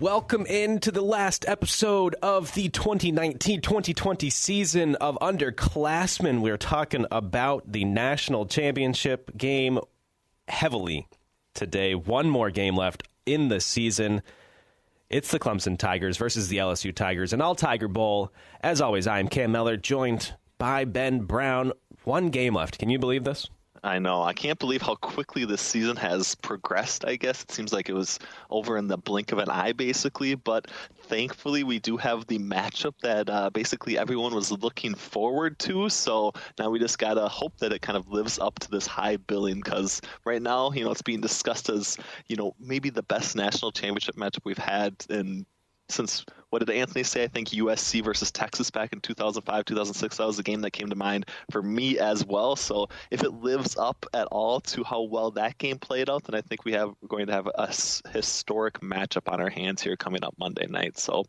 Welcome into the last episode of the 2019-2020 season of Underclassmen. We're talking about the national championship game heavily today. One more game left in the season. It's the Clemson Tigers versus the LSU Tigers, an all-Tiger Bowl. As always, I am Cam Mellor, joined by Ben Brown. One game left. Can you believe this? I know. I can't believe how quickly this season has progressed, I guess. It seems like it was over in the blink of an eye, basically. But thankfully, we do have the matchup that basically everyone was looking forward to. So now we just got to hope that it kind of lives up to this high billing, because right now, it's being discussed as, maybe the best national championship matchup we've had since, what did Anthony say? I think USC versus Texas back in 2005, 2006. That was the game that came to mind for me as well. So if it lives up at all to how well that game played out, then I think we're going to have a historic matchup on our hands here coming up Monday night. So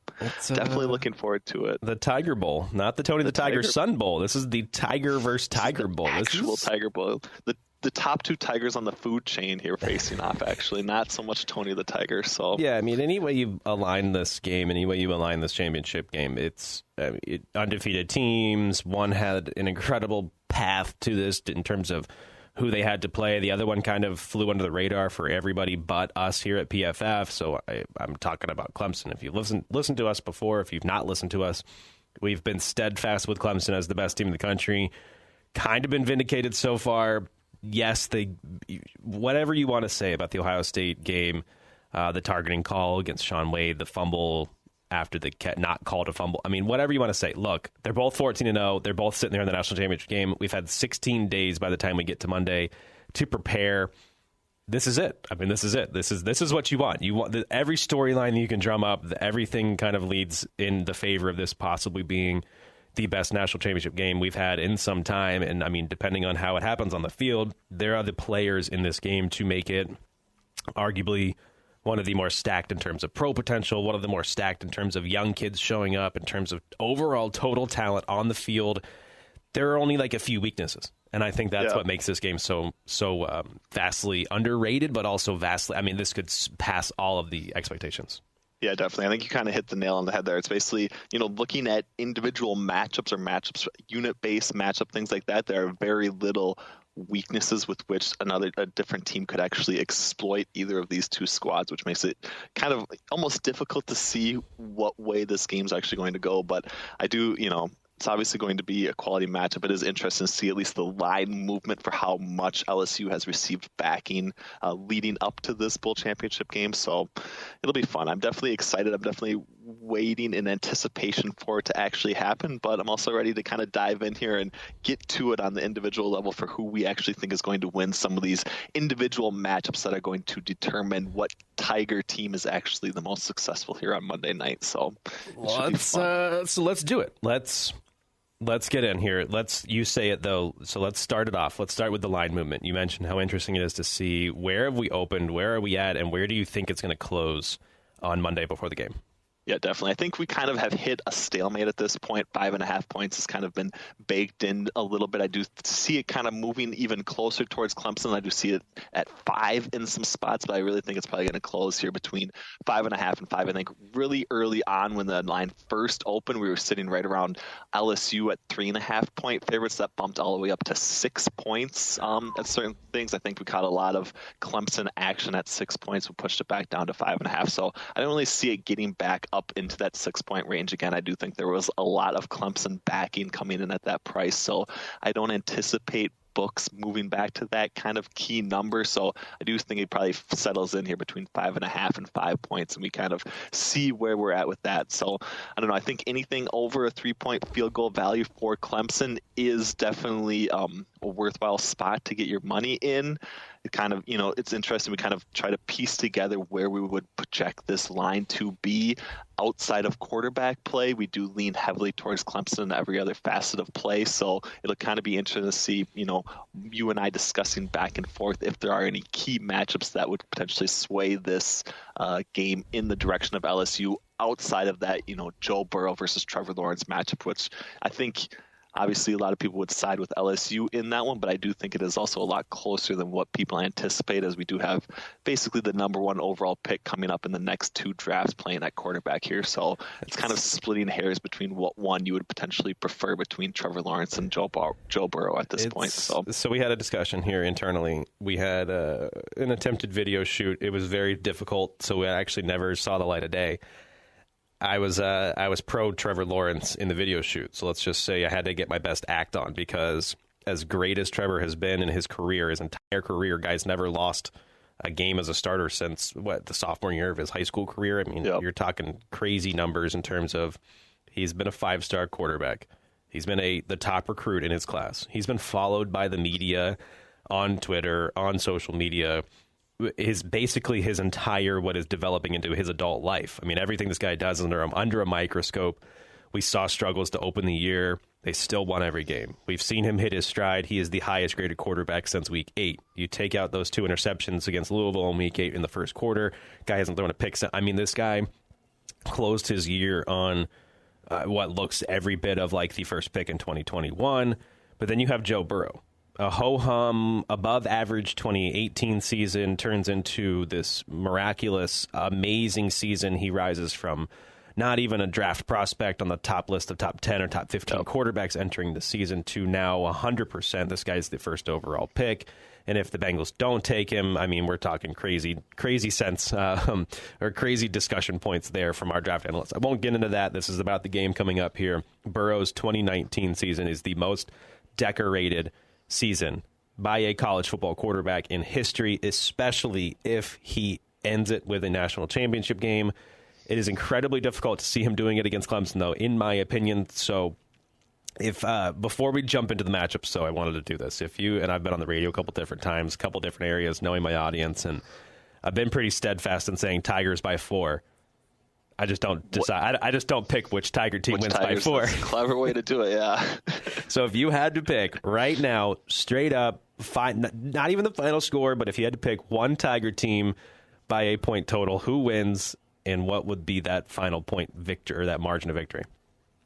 definitely looking forward to it. The Tiger Bowl, not the Tony the Tiger Sun Bowl. This is the Tiger versus Tiger Bowl. Actual Tiger Bowl. The top two tigers on the food chain here facing off, actually, not so much Tony the Tiger. So yeah, I mean, any way you align this game, any way you align this championship game, it's undefeated teams. One had an incredible path to this in terms of who they had to play. The other one kind of flew under the radar for everybody but us here at PFF. So I'm talking about Clemson. If you've listened to us before, if you've not listened to us, we've been steadfast with Clemson as the best team in the country. Kind of been vindicated so far. Yes, whatever you want to say about the Ohio State game, the targeting call against Sean Wade, the fumble after the not called a fumble. I mean, whatever you want to say. Look, they're both 14-0. They're both sitting there in the national championship game. We've had 16 days by the time we get to Monday to prepare. This is it. I mean, this is it. This is what you want. You want every storyline that you can drum up. Everything kind of leads in the favor of this possibly being the best national championship game we've had in some time. And I mean, depending on how it happens on the field, there are the players in this game to make it arguably one of the more stacked in terms of pro potential, one of the more stacked in terms of young kids showing up, in terms of overall total talent on the field. There are only like a few weaknesses. And I think that's what makes this game so vastly underrated, but also vastly, I mean, this could pass all of the expectations. Yeah, definitely. I think you kind of hit the nail on the head there. It's basically, looking at individual matchups or matchups, unit-based matchup, things like that. There are very little weaknesses with which a different team could actually exploit either of these two squads, which makes it kind of almost difficult to see what way this game's actually going to go. But I do, it's obviously going to be a quality matchup. It is interesting to see at least the line movement for how much LSU has received backing leading up to this bowl championship game. So it'll be fun. I'm definitely excited. I'm definitely waiting in anticipation for it to actually happen, but I'm also ready to kind of dive in here and get to it on the individual level for who we actually think is going to win some of these individual matchups that are going to determine what Tiger team is actually the most successful here on Monday night. So let's do it. Let's get in here. You say it, though, so let's start it off. Let's start with the line movement. You mentioned how interesting it is to see where have we opened, where are we at, and where do you think it's going to close on Monday before the game? Yeah, definitely. I think we kind of have hit a stalemate at this point. 5.5 points has kind of been baked in a little bit. I do see it kind of moving even closer towards Clemson. I do see it at 5 in some spots, but I really think it's probably going to close here between 5.5 and 5. I think really early on when the line first opened, we were sitting right around LSU at 3.5 point favorites. That bumped all the way up to 6 points at certain things. I think we caught a lot of Clemson action at 6 points. We pushed it back down to 5.5. So I don't really see it getting back up into that 6 point range again. I do think there was a lot of Clemson backing coming in at that price. So I don't anticipate books moving back to that kind of key number. So I do think it probably settles in here between 5.5 and 5 points, and we kind of see where we're at with that. So I don't know. I think anything over a 3-point field goal value for Clemson is definitely a worthwhile spot to get your money in. It kind of, it's interesting. We kind of try to piece together where we would project this line to be outside of quarterback play. We do lean heavily towards Clemson in every other facet of play. So it'll kind of be interesting to see, you and I discussing back and forth if there are any key matchups that would potentially sway this game in the direction of LSU outside of that, Joe Burrow versus Trevor Lawrence matchup, which I think Obviously, a lot of people would side with LSU in that one, but I do think it is also a lot closer than what people anticipate, as we do have basically the number one overall pick coming up in the next 2 drafts playing at quarterback here. So it's kind of splitting hairs between what one you would potentially prefer between Trevor Lawrence and Joe Burrow at this point. So we had a discussion here internally. We had an attempted video shoot. It was very difficult, so we actually never saw the light of day. I was pro Trevor Lawrence in the video shoot, so let's just say I had to get my best act on, because as great as Trevor has been in his career, his entire career, guy's never lost a game as a starter since the sophomore year of his high school career. I mean, You're talking crazy numbers in terms of he's been a 5-star quarterback. He's been the top recruit in his class. He's been followed by the media on Twitter, on social media. Basically his entire what is developing into his adult life. I mean, everything this guy does under a microscope. We saw struggles to open the year. They still won every game. We've seen him hit his stride. He is the highest graded quarterback since week 8. You take out those 2 interceptions against Louisville in week 8 in the first quarter. Guy hasn't thrown a pick. I mean, this guy closed his year on what looks every bit of like the first pick in 2021. But then you have Joe Burrow. A ho-hum, above-average 2018 season turns into this miraculous, amazing season. He rises from not even a draft prospect on the top list of top 10 or top 15 quarterbacks entering the season to now 100%. This guy's the first overall pick. And if the Bengals don't take him, I mean, we're talking crazy sense or crazy discussion points there from our draft analysts. I won't get into that. This is about the game coming up here. Burrow's 2019 season is the most decorated season by a college football quarterback in history, especially if he ends it with a national championship game. It is incredibly difficult to see him doing it against Clemson, though, in my opinion. So if before we jump into the matchup, so I wanted to do this. And I've been on the radio a couple different times, a couple different areas, knowing my audience, and I've been pretty steadfast in saying Tigers by 4. I just don't decide. I just don't pick which Tiger team wins by 4. That's a clever way to do it, yeah. So if you had to pick right now, straight up, not even the final score, but if you had to pick one Tiger team by a point total, who wins, and what would be that final point victory or that margin of victory?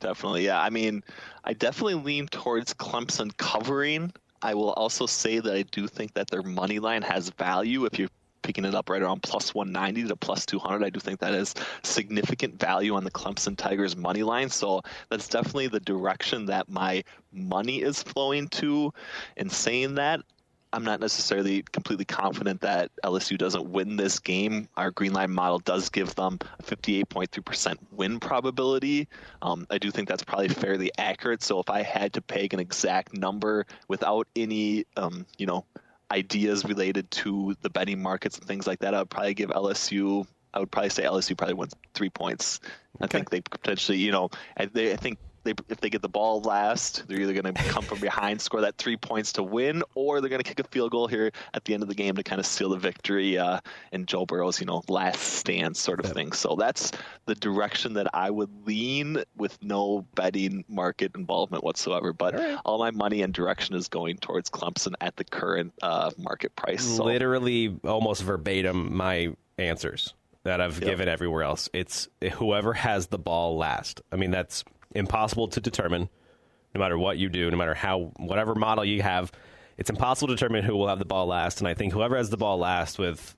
Definitely, yeah. I mean, I definitely lean towards Clemson covering. I will also say that I do think that their money line has value. If you're picking it up right around plus 190 to plus 200, I do think that is significant value on the Clemson Tigers money line. So that's definitely the direction that my money is flowing to. In saying that, I'm not necessarily completely confident that LSU doesn't win this game. Our green line model does give them a 58.3% win probability. I do think that's probably fairly accurate. So if I had to peg an exact number without any, ideas related to the betting markets and things like that, I would probably say LSU probably wins 3 points. I think they potentially, I think if they get the ball last, they're either going to come from behind, score that 3 points to win, or they're going to kick a field goal here at the end of the game to kind of seal the victory in Joe Burrow's, last stand sort of thing. So that's the direction that I would lean with no betting market involvement whatsoever. But all my money and direction is going towards Clemson at the current market price. So. Literally almost verbatim my answers that I've given everywhere else. It's whoever has the ball last. I mean, that's impossible to determine no matter what you do, no matter whatever model you have. It's impossible to determine who will have the ball last. And I think whoever has the ball last if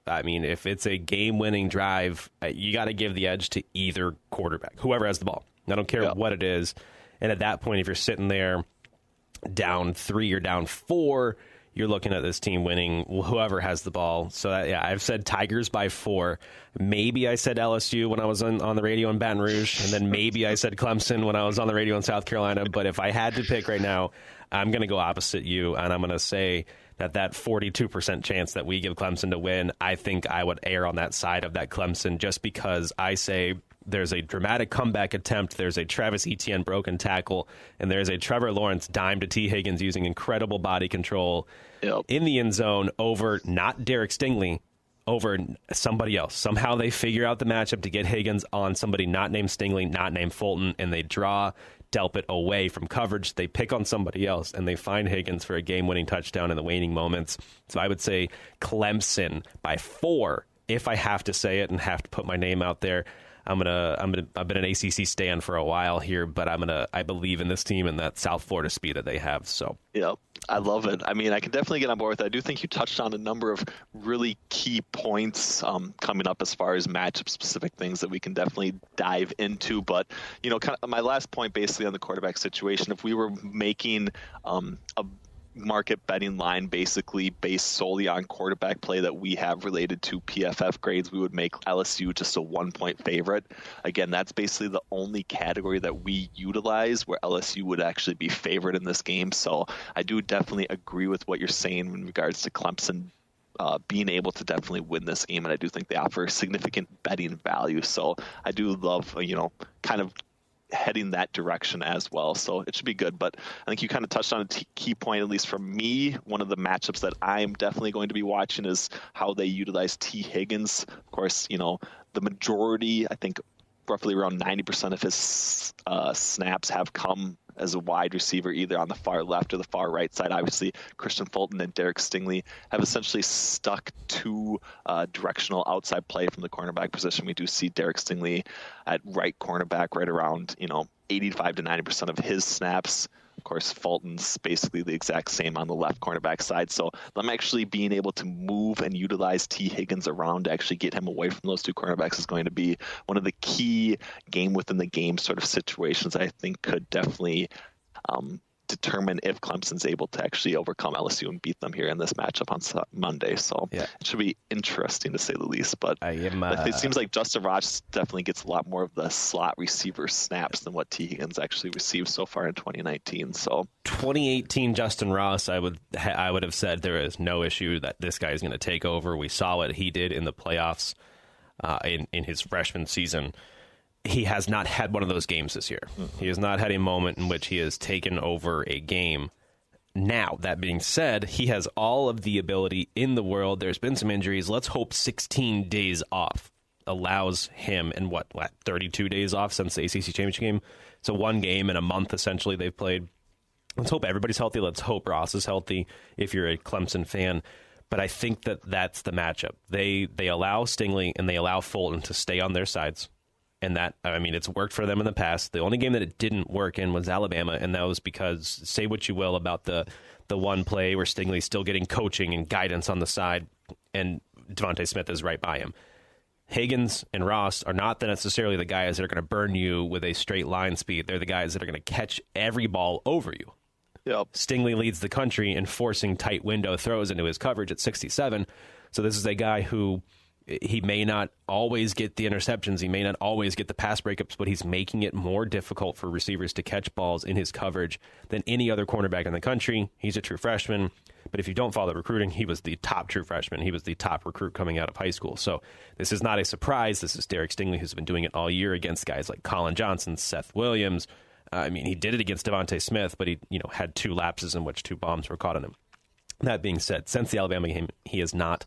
it's a game-winning drive, you got to give the edge to either quarterback, whoever has the ball. I don't care what it is. And at that point, if you're sitting there down 3 or down 4, you're looking at this team winning whoever has the ball. So, I've said Tigers by 4. Maybe I said LSU when I was on the radio in Baton Rouge, and then maybe I said Clemson when I was on the radio in South Carolina. But if I had to pick right now, I'm going to go opposite you, and I'm going to say that 42% chance that we give Clemson to win, I think I would err on that side of that Clemson, just because I say there's a dramatic comeback attempt, there's a Travis Etienne broken tackle, and there's a Trevor Lawrence dime to T. Higgins using incredible body control in the end zone over not Derek Stingley, over somebody else. Somehow they figure out the matchup to get Higgins on somebody not named Stingley, not named Fulton, and they draw Delpit away from coverage. They pick on somebody else, and they find Higgins for a game-winning touchdown in the waning moments. So I would say Clemson by 4, if I have to say it and have to put my name out there. I've been an ACC stan for a while here, but I believe in this team and that South Florida speed that they have. So yeah, I love it. I mean, I can definitely get on board with that. I do think you touched on a number of really key points coming up as far as matchup specific things that we can definitely dive into. But, kind of my last point basically on the quarterback situation, if we were making a market betting line basically based solely on quarterback play that we have related to PFF grades, we would make LSU just a 1-point favorite. Again, that's basically the only category that we utilize where LSU would actually be favored in this game. So I do definitely agree with what you're saying in regards to Clemson being able to definitely win this game, and I do think they offer significant betting value. So I do love, kind of heading that direction as well. So it should be good. But I think you kind of touched on a key point, at least for me. One of the matchups that I'm definitely going to be watching is how they utilize T. Higgins. Of course, the majority, I think roughly around 90% of his snaps have come as a wide receiver, either on the far left or the far right side. Obviously, Christian Fulton and Derek Stingley have essentially stuck to directional outside play from the cornerback position. We do see Derek Stingley at right cornerback right around, 85 to 90% of his snaps. Of course, Fulton's basically the exact same on the left cornerback side. So them actually being able to move and utilize T. Higgins around to actually get him away from those two cornerbacks is going to be one of the key game within the game sort of situations I think could definitely determine if Clemson's able to actually overcome LSU and beat them here in this matchup on Monday. So It should be interesting to say the least. But it seems like Justin Ross definitely gets a lot more of the slot receiver snaps than what T. Higgins actually received so far in 2019. So 2018 Justin Ross, I would have said there is no issue that this guy is going to take over. We saw what he did in the playoffs in his freshman season. He has not had one of those games this year. Mm-hmm. He has not had a moment in which he has taken over a game. Now, that being said, he has all of the ability in the world. There's been some injuries. Let's hope 16 days off allows him, and what 32 days off since the ACC championship game. So one game in a month, essentially, they've played. Let's hope everybody's healthy. Let's hope Ross is healthy if you're a Clemson fan. But I think that's the matchup. They allow Stingley and they allow Fulton to stay on their sides. And that, it's worked for them in the past. The only game that it didn't work in was Alabama, and that was because, say what you will about the one play where Stingley's still getting coaching and guidance on the side, and Devontae Smith is right by him. Higgins and Ross are not necessarily the guys that are going to burn you with a straight line speed. They're the guys that are going to catch every ball over you. Yep. Stingley leads the country in forcing tight window throws into his coverage at 67. So this is a guy who... he may not always get the interceptions. He may not always get the pass breakups, but he's making it more difficult for receivers to catch balls in his coverage than any other cornerback in the country. He's a true freshman, but if you don't follow recruiting, he was the top true freshman. He was the top recruit coming out of high school. So this is not a surprise. This is Derek Stingley, who's been doing it all year against guys like Colin Johnson, Seth Williams. He did it against Devontae Smith, but he had two lapses in which two bombs were caught on him. That being said, since the Alabama game, he has not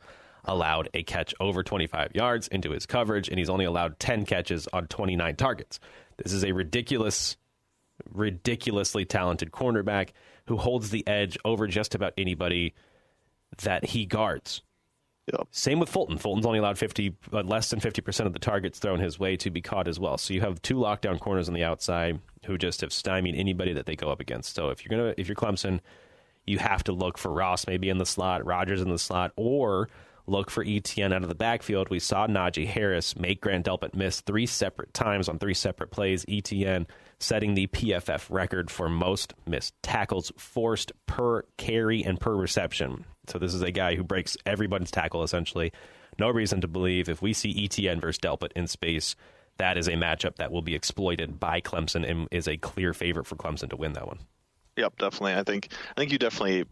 allowed a catch over 25 yards into his coverage, and he's only allowed 10 catches on 29 targets. This is a ridiculously talented cornerback who holds the edge over just about anybody that he guards. Yep. Same with Fulton. Fulton's only allowed less than 50% of the targets thrown his way to be caught as well. So you have two lockdown corners on the outside who just have stymied anybody that they go up against. So if you're Clemson, you have to look for Ross maybe in the slot, Rodgers in the slot, or look for ETN out of the backfield. We saw Najee Harris make Grant Delpit miss 3 separate times on 3 separate plays. ETN setting the PFF record for most missed tackles forced per carry and per reception. So this is a guy who breaks everybody's tackle, essentially. No reason to believe if we see ETN versus Delpit in space, that is a matchup that will be exploited by Clemson and is a clear favorite for Clemson to win that one. Yep, definitely. I think you definitely,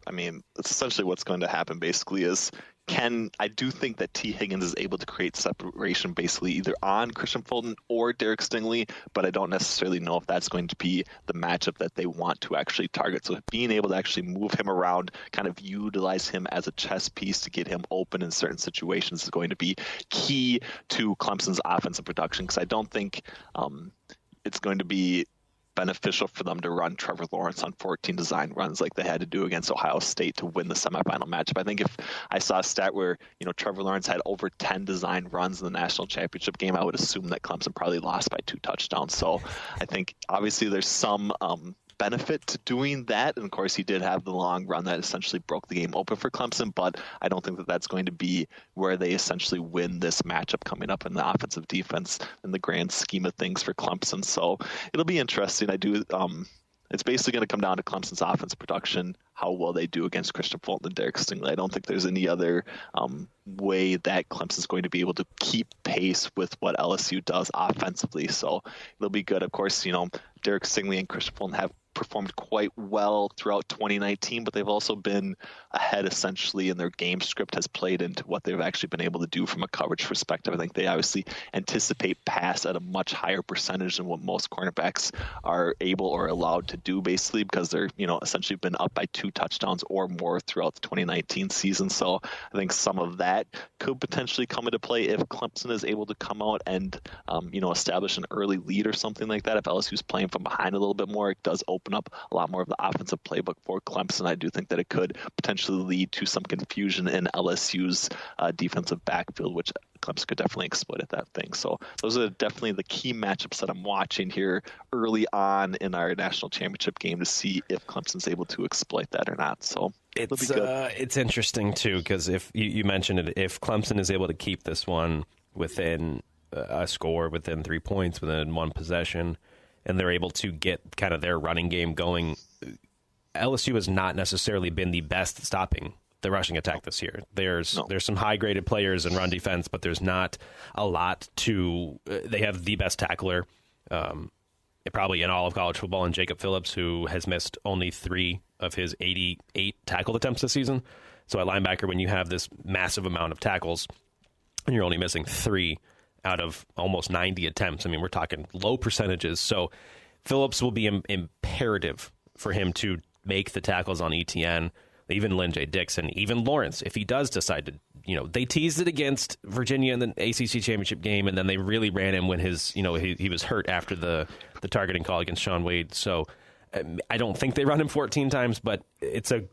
it's essentially what's going to happen basically is I do think that T. Higgins is able to create separation basically either on Christian Fulton or Derek Stingley, but I don't necessarily know if that's going to be the matchup that they want to actually target. So being able to actually move him around, kind of utilize him as a chess piece to get him open in certain situations is going to be key to Clemson's offensive production, because I don't think it's going to be beneficial for them to run Trevor Lawrence on 14 design runs like they had to do against Ohio State to win the semifinal matchup. I think if I saw a stat where, Trevor Lawrence had over 10 design runs in the national championship game, I would assume that Clemson probably lost by 2 touchdowns. So I think obviously there's some benefit to doing that. And of course, he did have the long run that essentially broke the game open for Clemson, but I don't think that that's going to be where they essentially win this matchup coming up in the offensive defense in the grand scheme of things for Clemson. So it'll be interesting. It's basically going to come down to Clemson's offense production, how well they do against Christian Fulton and Derek Stingley. I don't think there's any other way that Clemson's going to be able to keep pace with what LSU does offensively. So it'll be good. Of course, Derek Stingley and Christian Fulton have performed quite well throughout 2019, but they've also been ahead essentially, and their game script has played into what they've actually been able to do from a coverage perspective. I think they obviously anticipate pass at a much higher percentage than what most cornerbacks are able or allowed to do, basically because they're essentially been up by 2 touchdowns or more throughout the 2019 season. So I think some of that could potentially come into play if Clemson is able to come out and establish an early lead or something like that. If LSU is playing from behind a little bit more, it does open up a lot more of the offensive playbook for Clemson. I do think that it could potentially lead to some confusion in LSU's defensive backfield, which Clemson could definitely exploit at that thing. So those are definitely the key matchups that I'm watching here early on in our national championship game to see if Clemson's able to exploit that or not. So it's interesting too, because if you mentioned it, if Clemson is able to keep this one within a score, within 3 points, within 1 possession, and they're able to get kind of their running game going, LSU has not necessarily been the best at stopping the rushing attack this year. There's some high-graded players in run defense, but there's not a lot to... They have the best tackler, probably in all of college football, in Jacob Phillips, who has missed only 3 of his 88 tackle attempts this season. So at linebacker, when you have this massive amount of tackles, and you're only missing 3 out of almost 90 attempts. I mean, we're talking low percentages. So Phillips will be imperative for him to make the tackles on ETN, even Lynn J. Dixon, even Lawrence, if he does decide to, they teased it against Virginia in the ACC championship game, and then they really ran him when he was hurt after the targeting call against Sean Wade. So I don't think they run him 14 times, but it's a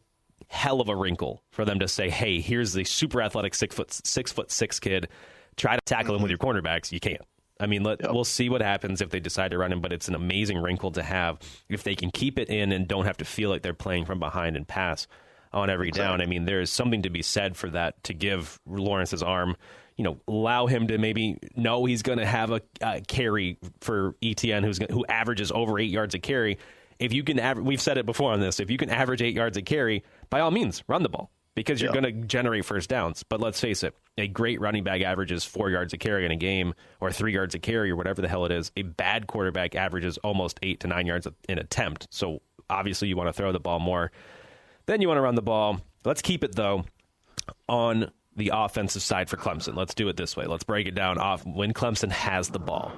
hell of a wrinkle for them to say, hey, here's the super athletic 6'6" kid. Try to tackle him with your cornerbacks. You can't. I mean, we'll see what happens if they decide to run him, but it's an amazing wrinkle to have if they can keep it in and don't have to feel like they're playing from behind and pass on every down. I mean, there's something to be said for that, to give Lawrence's arm, allow him to maybe know he's going to have a carry for ETN who averages over 8 yards a carry. If you can we've said it before on this, if you can average 8 yards a carry, by all means, run the ball, because you're going to generate first downs. But let's face it, a great running back averages 4 yards a carry in a game, or 3 yards a carry, or whatever the hell it is. A bad quarterback averages almost 8 to 9 yards an attempt. So obviously you want to throw the ball more. Then you want to run the ball. Let's keep it, though, on the offensive side for Clemson. Let's do it this way. Let's break it down off when Clemson has the ball.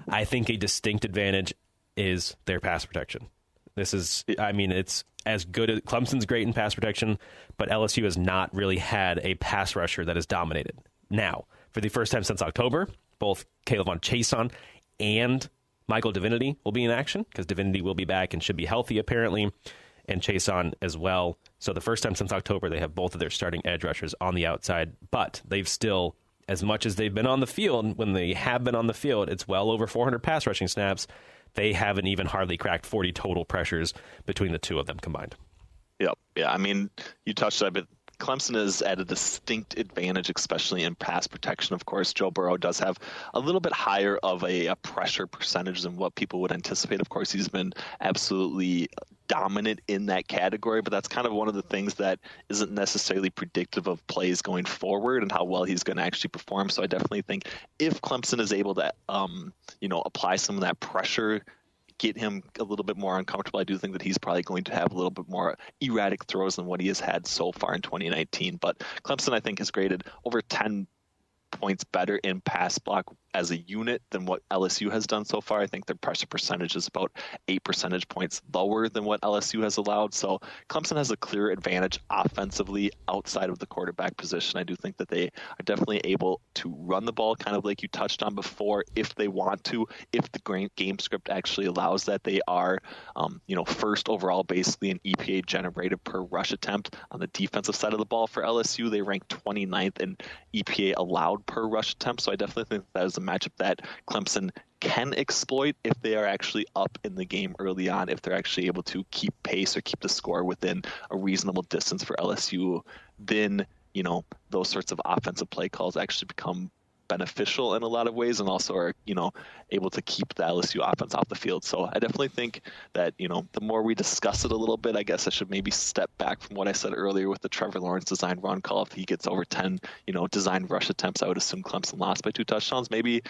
I think a distinct advantage is their pass protection. It's as good as Clemson's great in pass protection, but LSU has not really had a pass rusher that has dominated. Now, for the first time since October, both Kayvon Chason and Michael Divinity will be in action, because Divinity will be back and should be healthy, apparently, and Chason as well. So the first time since October, they have both of their starting edge rushers on the outside, but they've still, as much as they've been on the field, when they have been on the field, it's well over 400 pass rushing snaps. They haven't even hardly cracked 40 total pressures between the two of them combined. Yep. Yeah. I mean, you touched on it, but Clemson is at a distinct advantage, especially in pass protection. Of course, Joe Burrow does have a little bit higher of a pressure percentage than what people would anticipate. Of course, he's been absolutely dominant in that category, but that's kind of one of the things that isn't necessarily predictive of plays going forward and how well he's going to actually perform. So I definitely think if Clemson is able to, apply some of that pressure, get him a little bit more uncomfortable, I do think that he's probably going to have a little bit more erratic throws than what he has had so far in 2019. But Clemson, I think, has graded over 10 points better in pass block as a unit than what LSU has done so far. I think their pressure percentage is about 8 percentage points lower than what LSU has allowed. So Clemson has a clear advantage offensively outside of the quarterback position. I do think that they are definitely able to run the ball, kind of like you touched on before, if they want to, if the game script actually allows that. They are, first overall basically in EPA generated per rush attempt. On the defensive side of the ball for LSU, they rank 29th in EPA allowed per rush attempt. So I definitely think that is a matchup that Clemson can exploit if they are actually up in the game early on, if they're actually able to keep pace or keep the score within a reasonable distance for LSU. Then, those sorts of offensive play calls actually become beneficial in a lot of ways, and also are, able to keep the LSU offense off the field. So I definitely think that, the more we discuss it a little bit, I guess I should maybe step back from what I said earlier with the Trevor Lawrence design run call. If he gets over 10, designed rush attempts, I would assume Clemson lost by 2 touchdowns. Maybe,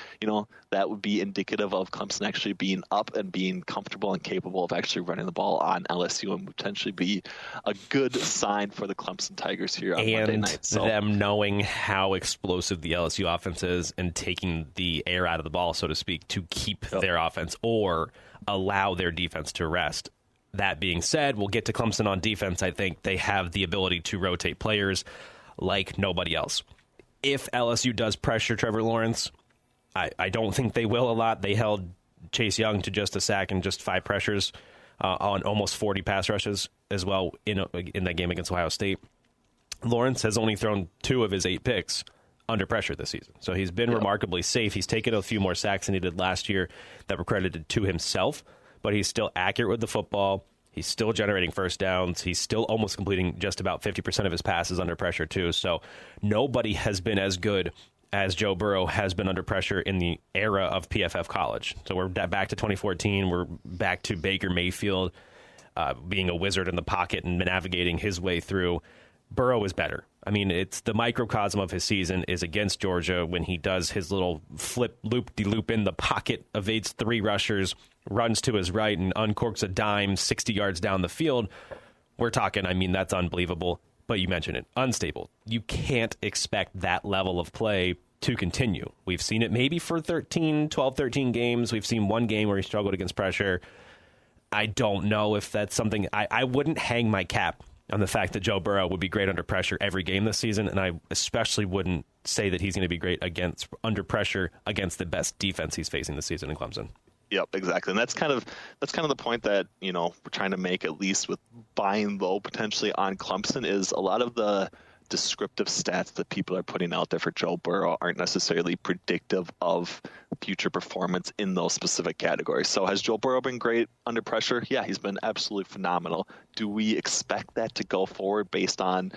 that would be indicative of Clemson actually being up and being comfortable and capable of actually running the ball on LSU, and potentially be a good sign for the Clemson Tigers here on Monday night. So them knowing how explosive the LSU offense is and taking the air out of the ball, so to speak, to keep their offense or allow their defense to rest. That being said, we'll get to Clemson on defense. I think they have the ability to rotate players like nobody else. If LSU does pressure Trevor Lawrence, I don't think they will a lot. They held Chase Young to just a sack and just 5 pressures on almost 40 pass rushes as well in that game against Ohio State. Lawrence has only thrown 2 of his 8 picks under pressure this season. So he's been remarkably safe. He's taken a few more sacks than he did last year that were credited to himself, but he's still accurate with the football. He's still generating first downs. He's still almost completing just about 50% of his passes under pressure too. So nobody has been as good as Joe Burrow has been under pressure in the era of PFF college. So we're back to 2014. We're back to Baker Mayfield being a wizard in the pocket and navigating his way through. Burrow is better. I mean, it's the microcosm of his season is against Georgia when he does his little flip loop-de-loop in the pocket, evades 3 rushers, runs to his right and uncorks a dime 60 yards down the field. We're talking, that's unbelievable. But you mentioned it, unstable. You can't expect that level of play to continue. We've seen it maybe for 12, 13 games. We've seen one game where he struggled against pressure. I don't know if that's something. I wouldn't hang my cap on the fact that Joe Burrow would be great under pressure every game this season, and I especially wouldn't say that he's going to be great under pressure against the best defense he's facing this season in Clemson. Yep, exactly. And that's kind of the point that, we're trying to make, at least with buying low potentially on Clemson, is a lot of the descriptive stats that people are putting out there for Joe Burrow aren't necessarily predictive of future performance in those specific categories. So has Joe Burrow been great under pressure? Yeah, he's been absolutely phenomenal. Do we expect that to go forward based on,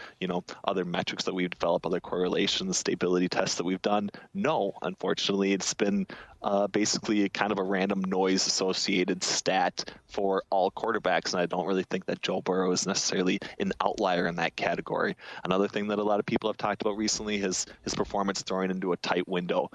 other metrics that we've developed, other correlations, stability tests that we've done? No, unfortunately, it's been basically kind of a random noise associated stat for all quarterbacks. And I don't really think that Joe Burrow is necessarily an outlier in that category. Another thing that a lot of people have talked about recently is his performance throwing into a tight window.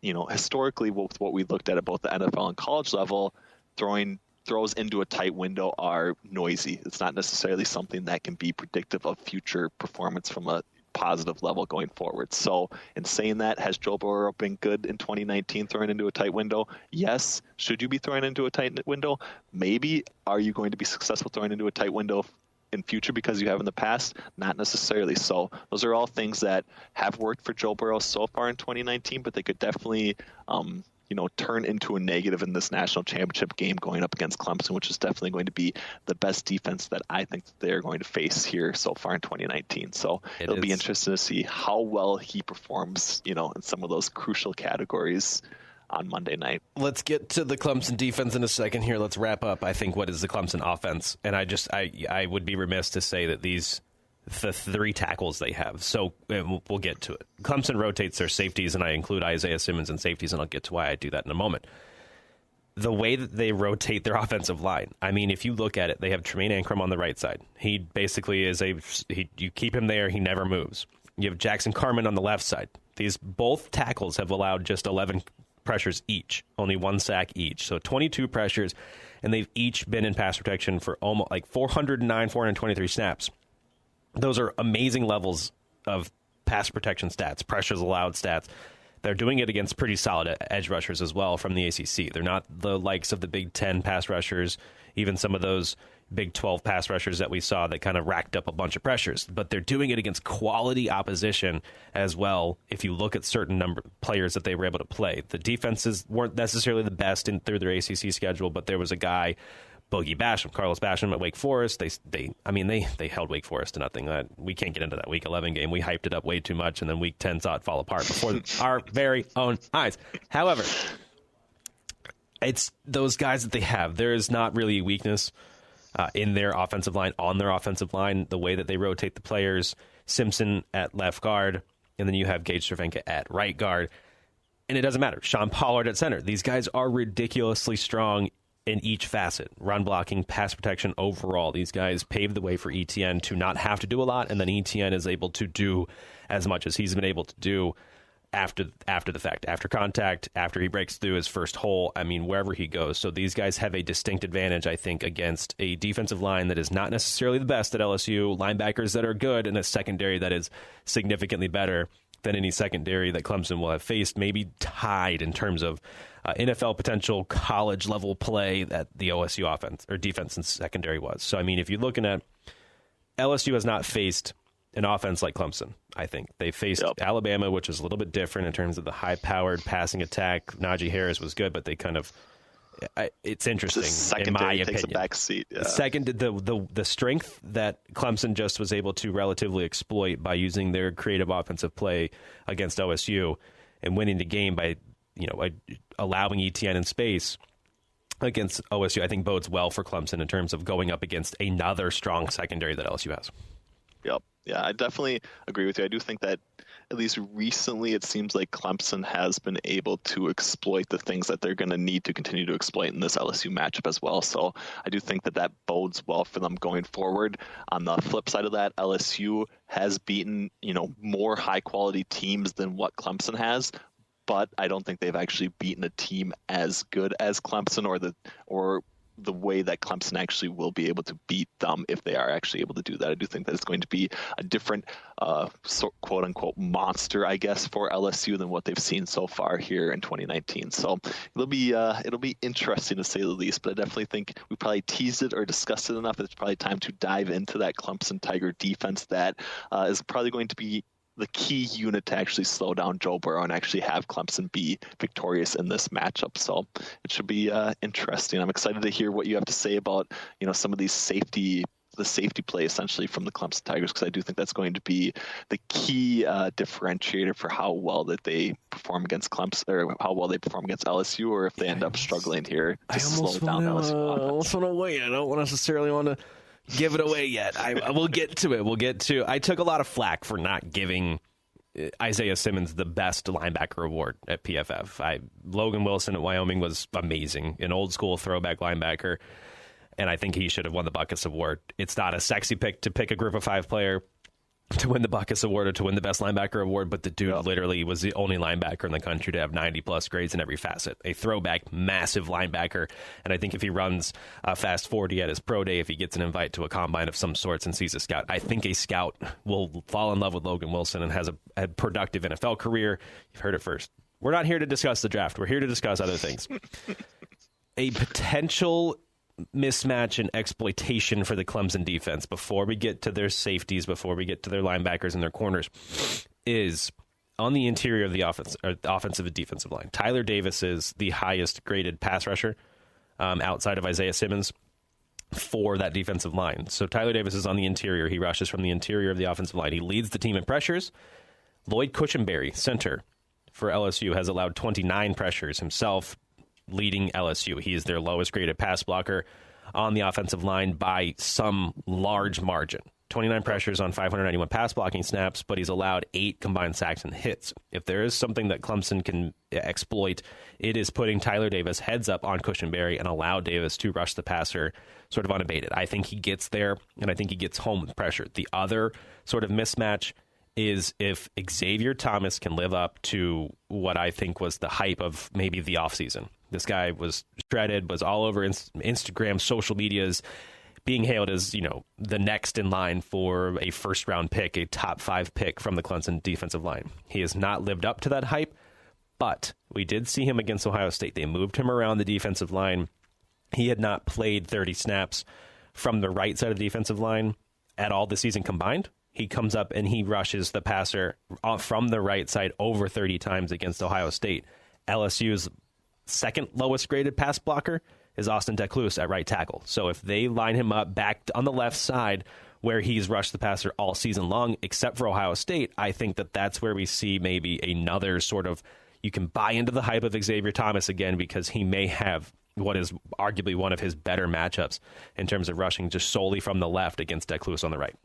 Historically, with what we looked at both the NFL and college level, throws into a tight window are noisy. It's not necessarily something that can be predictive of future performance from a positive level going forward. So in saying that, has Joe Burrow been good in 2019 throwing into a tight window? Yes. Should you be throwing into a tight window? Maybe. Are you going to be successful throwing into a tight window in future because you have in the past? Not necessarily. So those are all things that have worked for Joe Burrow so far in 2019, but they could definitely turn into a negative in this national championship game going up against Clemson, which is definitely going to be the best defense that I think they're going to face here so far in 2019. So it'll be interesting to see how well he performs, in some of those crucial categories on Monday night. Let's get to the Clemson defense in a second here. Let's wrap up, I think, what is the Clemson offense. And I would be remiss to say that the 3 tackles they have. So we'll get to it. Clemson rotates their safeties, and I include Isaiah Simmons in safeties, and I'll get to why I do that in a moment. The way that they rotate their offensive line, if you look at it, they have Tremaine Ancrum on the right side. He basically is you keep him there, he never moves. You have Jackson Carman on the left side. Both tackles have allowed just 11 pressures each, only 1 sack each. So 22 pressures, and they've each been in pass protection for almost 409, 423 snaps. Those are amazing levels of pass protection stats, pressures allowed stats. they're doing it against pretty solid edge rushers as well from the ACC. They're not the likes of the Big Ten pass rushers, even some of those Big 12 pass rushers that we saw that kind of racked up a bunch of pressures. But they're doing it against quality opposition as well. If you look at certain number of players that they were able to play, the defenses weren't necessarily the best through their ACC schedule, but there was a guy, Bogey Basham, Carlos Basham at Wake Forest. They held Wake Forest to nothing. We can't get into that Week 11 game. We hyped it up way too much, and then Week 10 saw it fall apart before our very own eyes. However, it's those guys that they have. There is not really a weakness in their offensive line, on their offensive line, the way that they rotate the players. Simpson at left guard, and then you have Gage Cervenka at right guard. And it doesn't matter. Sean Pollard at center. These guys are ridiculously strong in each facet. Run blocking, pass protection, overall. These guys paved the way for ETN to not have to do a lot, and then ETN is able to do as much as he's been able to do after the fact, after contact, after he breaks through his first hole, wherever he goes. So these guys have a distinct advantage, I think, against a defensive line that is not necessarily the best at LSU, linebackers that are good, and a secondary that is significantly better than any secondary that Clemson will have faced, maybe tied in terms of NFL potential, college-level play that the OSU offense or defense and secondary was. So, if you're looking at LSU has not faced an offense like Clemson, I think. They faced Alabama, which is a little bit different in terms of the high-powered passing attack. Najee Harris was good, but they kind of it's interesting, in my opinion. Takes a back seat. Yeah. Second, the strength that Clemson just was able to relatively exploit by using their creative offensive play against OSU and winning the game by allowing ETN in space against OSU, I think bodes well for Clemson in terms of going up against another strong secondary that LSU has. Yep. Yeah, I definitely agree with you. I do think that at least recently it seems like Clemson has been able to exploit the things that they're going to need to continue to exploit in this LSU matchup as well. So I do think that bodes well for them going forward. On the flip side of that, LSU has beaten, more high quality teams than what Clemson has. But I don't think they've actually beaten a team as good as Clemson or the way that Clemson actually will be able to beat them if they are actually able to do that. I do think that it's going to be a different quote unquote monster, I guess, for LSU than what they've seen so far here in 2019. So it'll be interesting to say the least, but I definitely think we probably teased it or discussed it enough. It's probably time to dive into that Clemson Tiger defense that is probably going to be the key unit to actually slow down Joe Burrow and actually have Clemson be victorious in this matchup. So it should be interesting. I'm excited to hear what you have to say about, some of these safety play essentially from the Clemson Tigers, because I do think that's going to be the key differentiator for how well that they perform against Clemson, or how well they perform against LSU, or if they end up struggling here to slow down LSU. I almost want to wait. I don't necessarily want to give it away yet. We'll get to it. I took a lot of flack for not giving Isaiah Simmons the best linebacker award at PFF. Logan Wilson at Wyoming was amazing, an old school throwback linebacker, and I think he should have won the Buckus Award. It's not a sexy pick to pick a Group of 5 player to win the Buckus Award or to win the best linebacker award, but the dude literally was the only linebacker in the country to have 90-plus grades in every facet. A throwback, massive linebacker, and I think if he runs a fast 40 at his pro day, if he gets an invite to a combine of some sorts and sees a scout, I think a scout will fall in love with Logan Wilson and has a productive NFL career. You've heard it first. We're not here to discuss the draft. We're here to discuss other things. A potential mismatch and exploitation for the Clemson defense before we get to their safeties, before we get to their linebackers and their corners, is on the interior of the offensive and defensive line. Tyler Davis is the highest graded pass rusher outside of Isaiah Simmons for that defensive line. So Tyler Davis is on the interior. He rushes from the interior of the offensive line. He leads the team in pressures. Lloyd Cushenberry, center for LSU, has allowed 29 pressures himself, leading LSU. He is their lowest graded pass blocker on the offensive line by some large margin. 29 pressures on 591 pass blocking snaps, but he's allowed 8 combined sacks and hits. If there is something that Clemson can exploit, it is putting Tyler Davis heads up on Cushenberry and allow Davis to rush the passer sort of unabated. I think he gets there, and I think he gets home with pressure. The other sort of mismatch is if Xavier Thomas can live up to what I think was the hype of maybe the offseason. This guy was shredded, was all over Instagram, social medias, being hailed as, the next in line for a first-round pick, a top 5 pick from the Clemson defensive line. He has not lived up to that hype, But we did see him against Ohio State. They moved him around the defensive line. He had not played 30 snaps from the right side of the defensive line at all this season combined. He comes up and he rushes the passer from the right side over 30 times against Ohio State. LSU's second lowest graded pass blocker is Austin Decluse at right tackle. So if they line him up back on the left side where he's rushed the passer all season long, except for Ohio State, I think that that's where we see maybe another sort of, you can buy into the hype of Xavier Thomas again, because he may have what is arguably one of his better matchups in terms of rushing just solely from the left against Decluse on the right.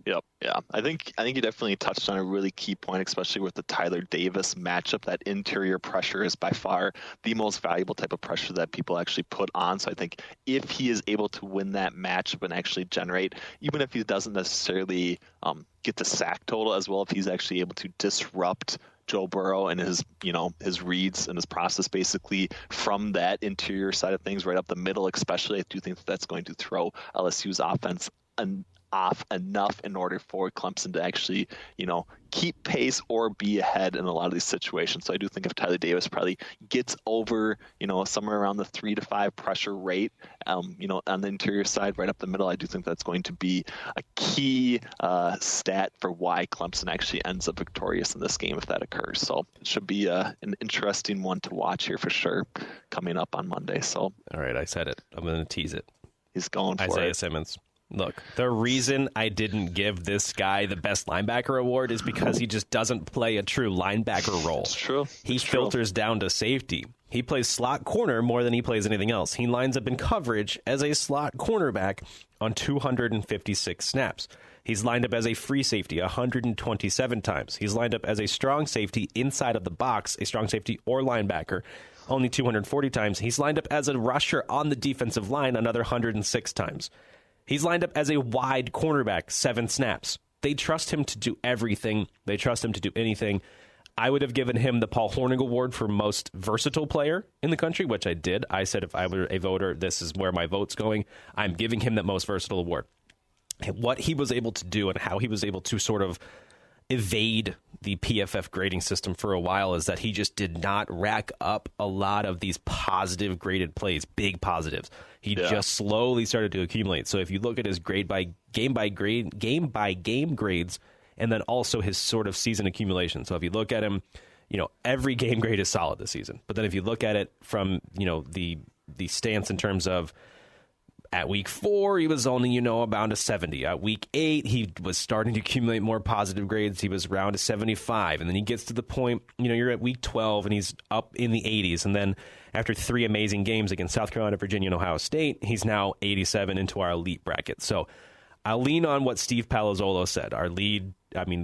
Yep. Yeah. I think you definitely touched on a really key point, especially with the Tyler Davis matchup. That interior pressure is by far the most valuable type of pressure that people actually put on. So I think if he is able to win that matchup and actually generate, even if he doesn't necessarily get the sack total as well, if he's actually able to disrupt Joe Burrow and his reads and his process basically from that interior side of things right up the middle, especially, I do think that that's going to throw LSU's offense off enough in order for Clemson to actually, keep pace or be ahead in a lot of these situations. So I do think if Tyler Davis probably gets over, somewhere around the 3 to 5 pressure rate, on the interior side, right up the middle, I do think that's going to be a key stat for why Clemson actually ends up victorious in this game if that occurs. So it should be an interesting one to watch here for sure coming up on Monday. So all right, I said it. I'm going to tease it. He's going for Isaiah it. Simmons. Look, the reason I didn't give this guy the best linebacker award is because he just doesn't play a true linebacker role. It's true. He filters down to safety. He plays slot corner more than he plays anything else. He lines up in coverage as a slot cornerback on 256 snaps. He's lined up as a free safety 127 times. He's lined up as a strong safety inside of the box, a strong safety or linebacker, only 240 times. He's lined up as a rusher on the defensive line another 106 times. He's lined up as a wide cornerback, 7 snaps. They trust him to do everything. They trust him to do anything. I would have given him the Paul Hornung Award for most versatile player in the country, which I did. I said if I were a voter, this is where my vote's going. I'm giving him that most versatile award. What he was able to do and how he was able to sort of evade the PFF grading system for a while is that he just did not rack up a lot of these positive graded plays, big positives. He just slowly started to accumulate. So if you look at his game by game grades, and then also his sort of season accumulation. So if you look at him, every game grade is solid this season. But then if you look at it from, the stance in terms of at week 4, he was only, around a 70. At week 8, he was starting to accumulate more positive grades. He was around a 75. And then he gets to the point, you're at week 12 and he's up in the 80s. And then after 3 amazing games against South Carolina, Virginia, and Ohio State, he's now 87 into our elite bracket. So I'll lean on what Steve Palazzolo said. Our lead,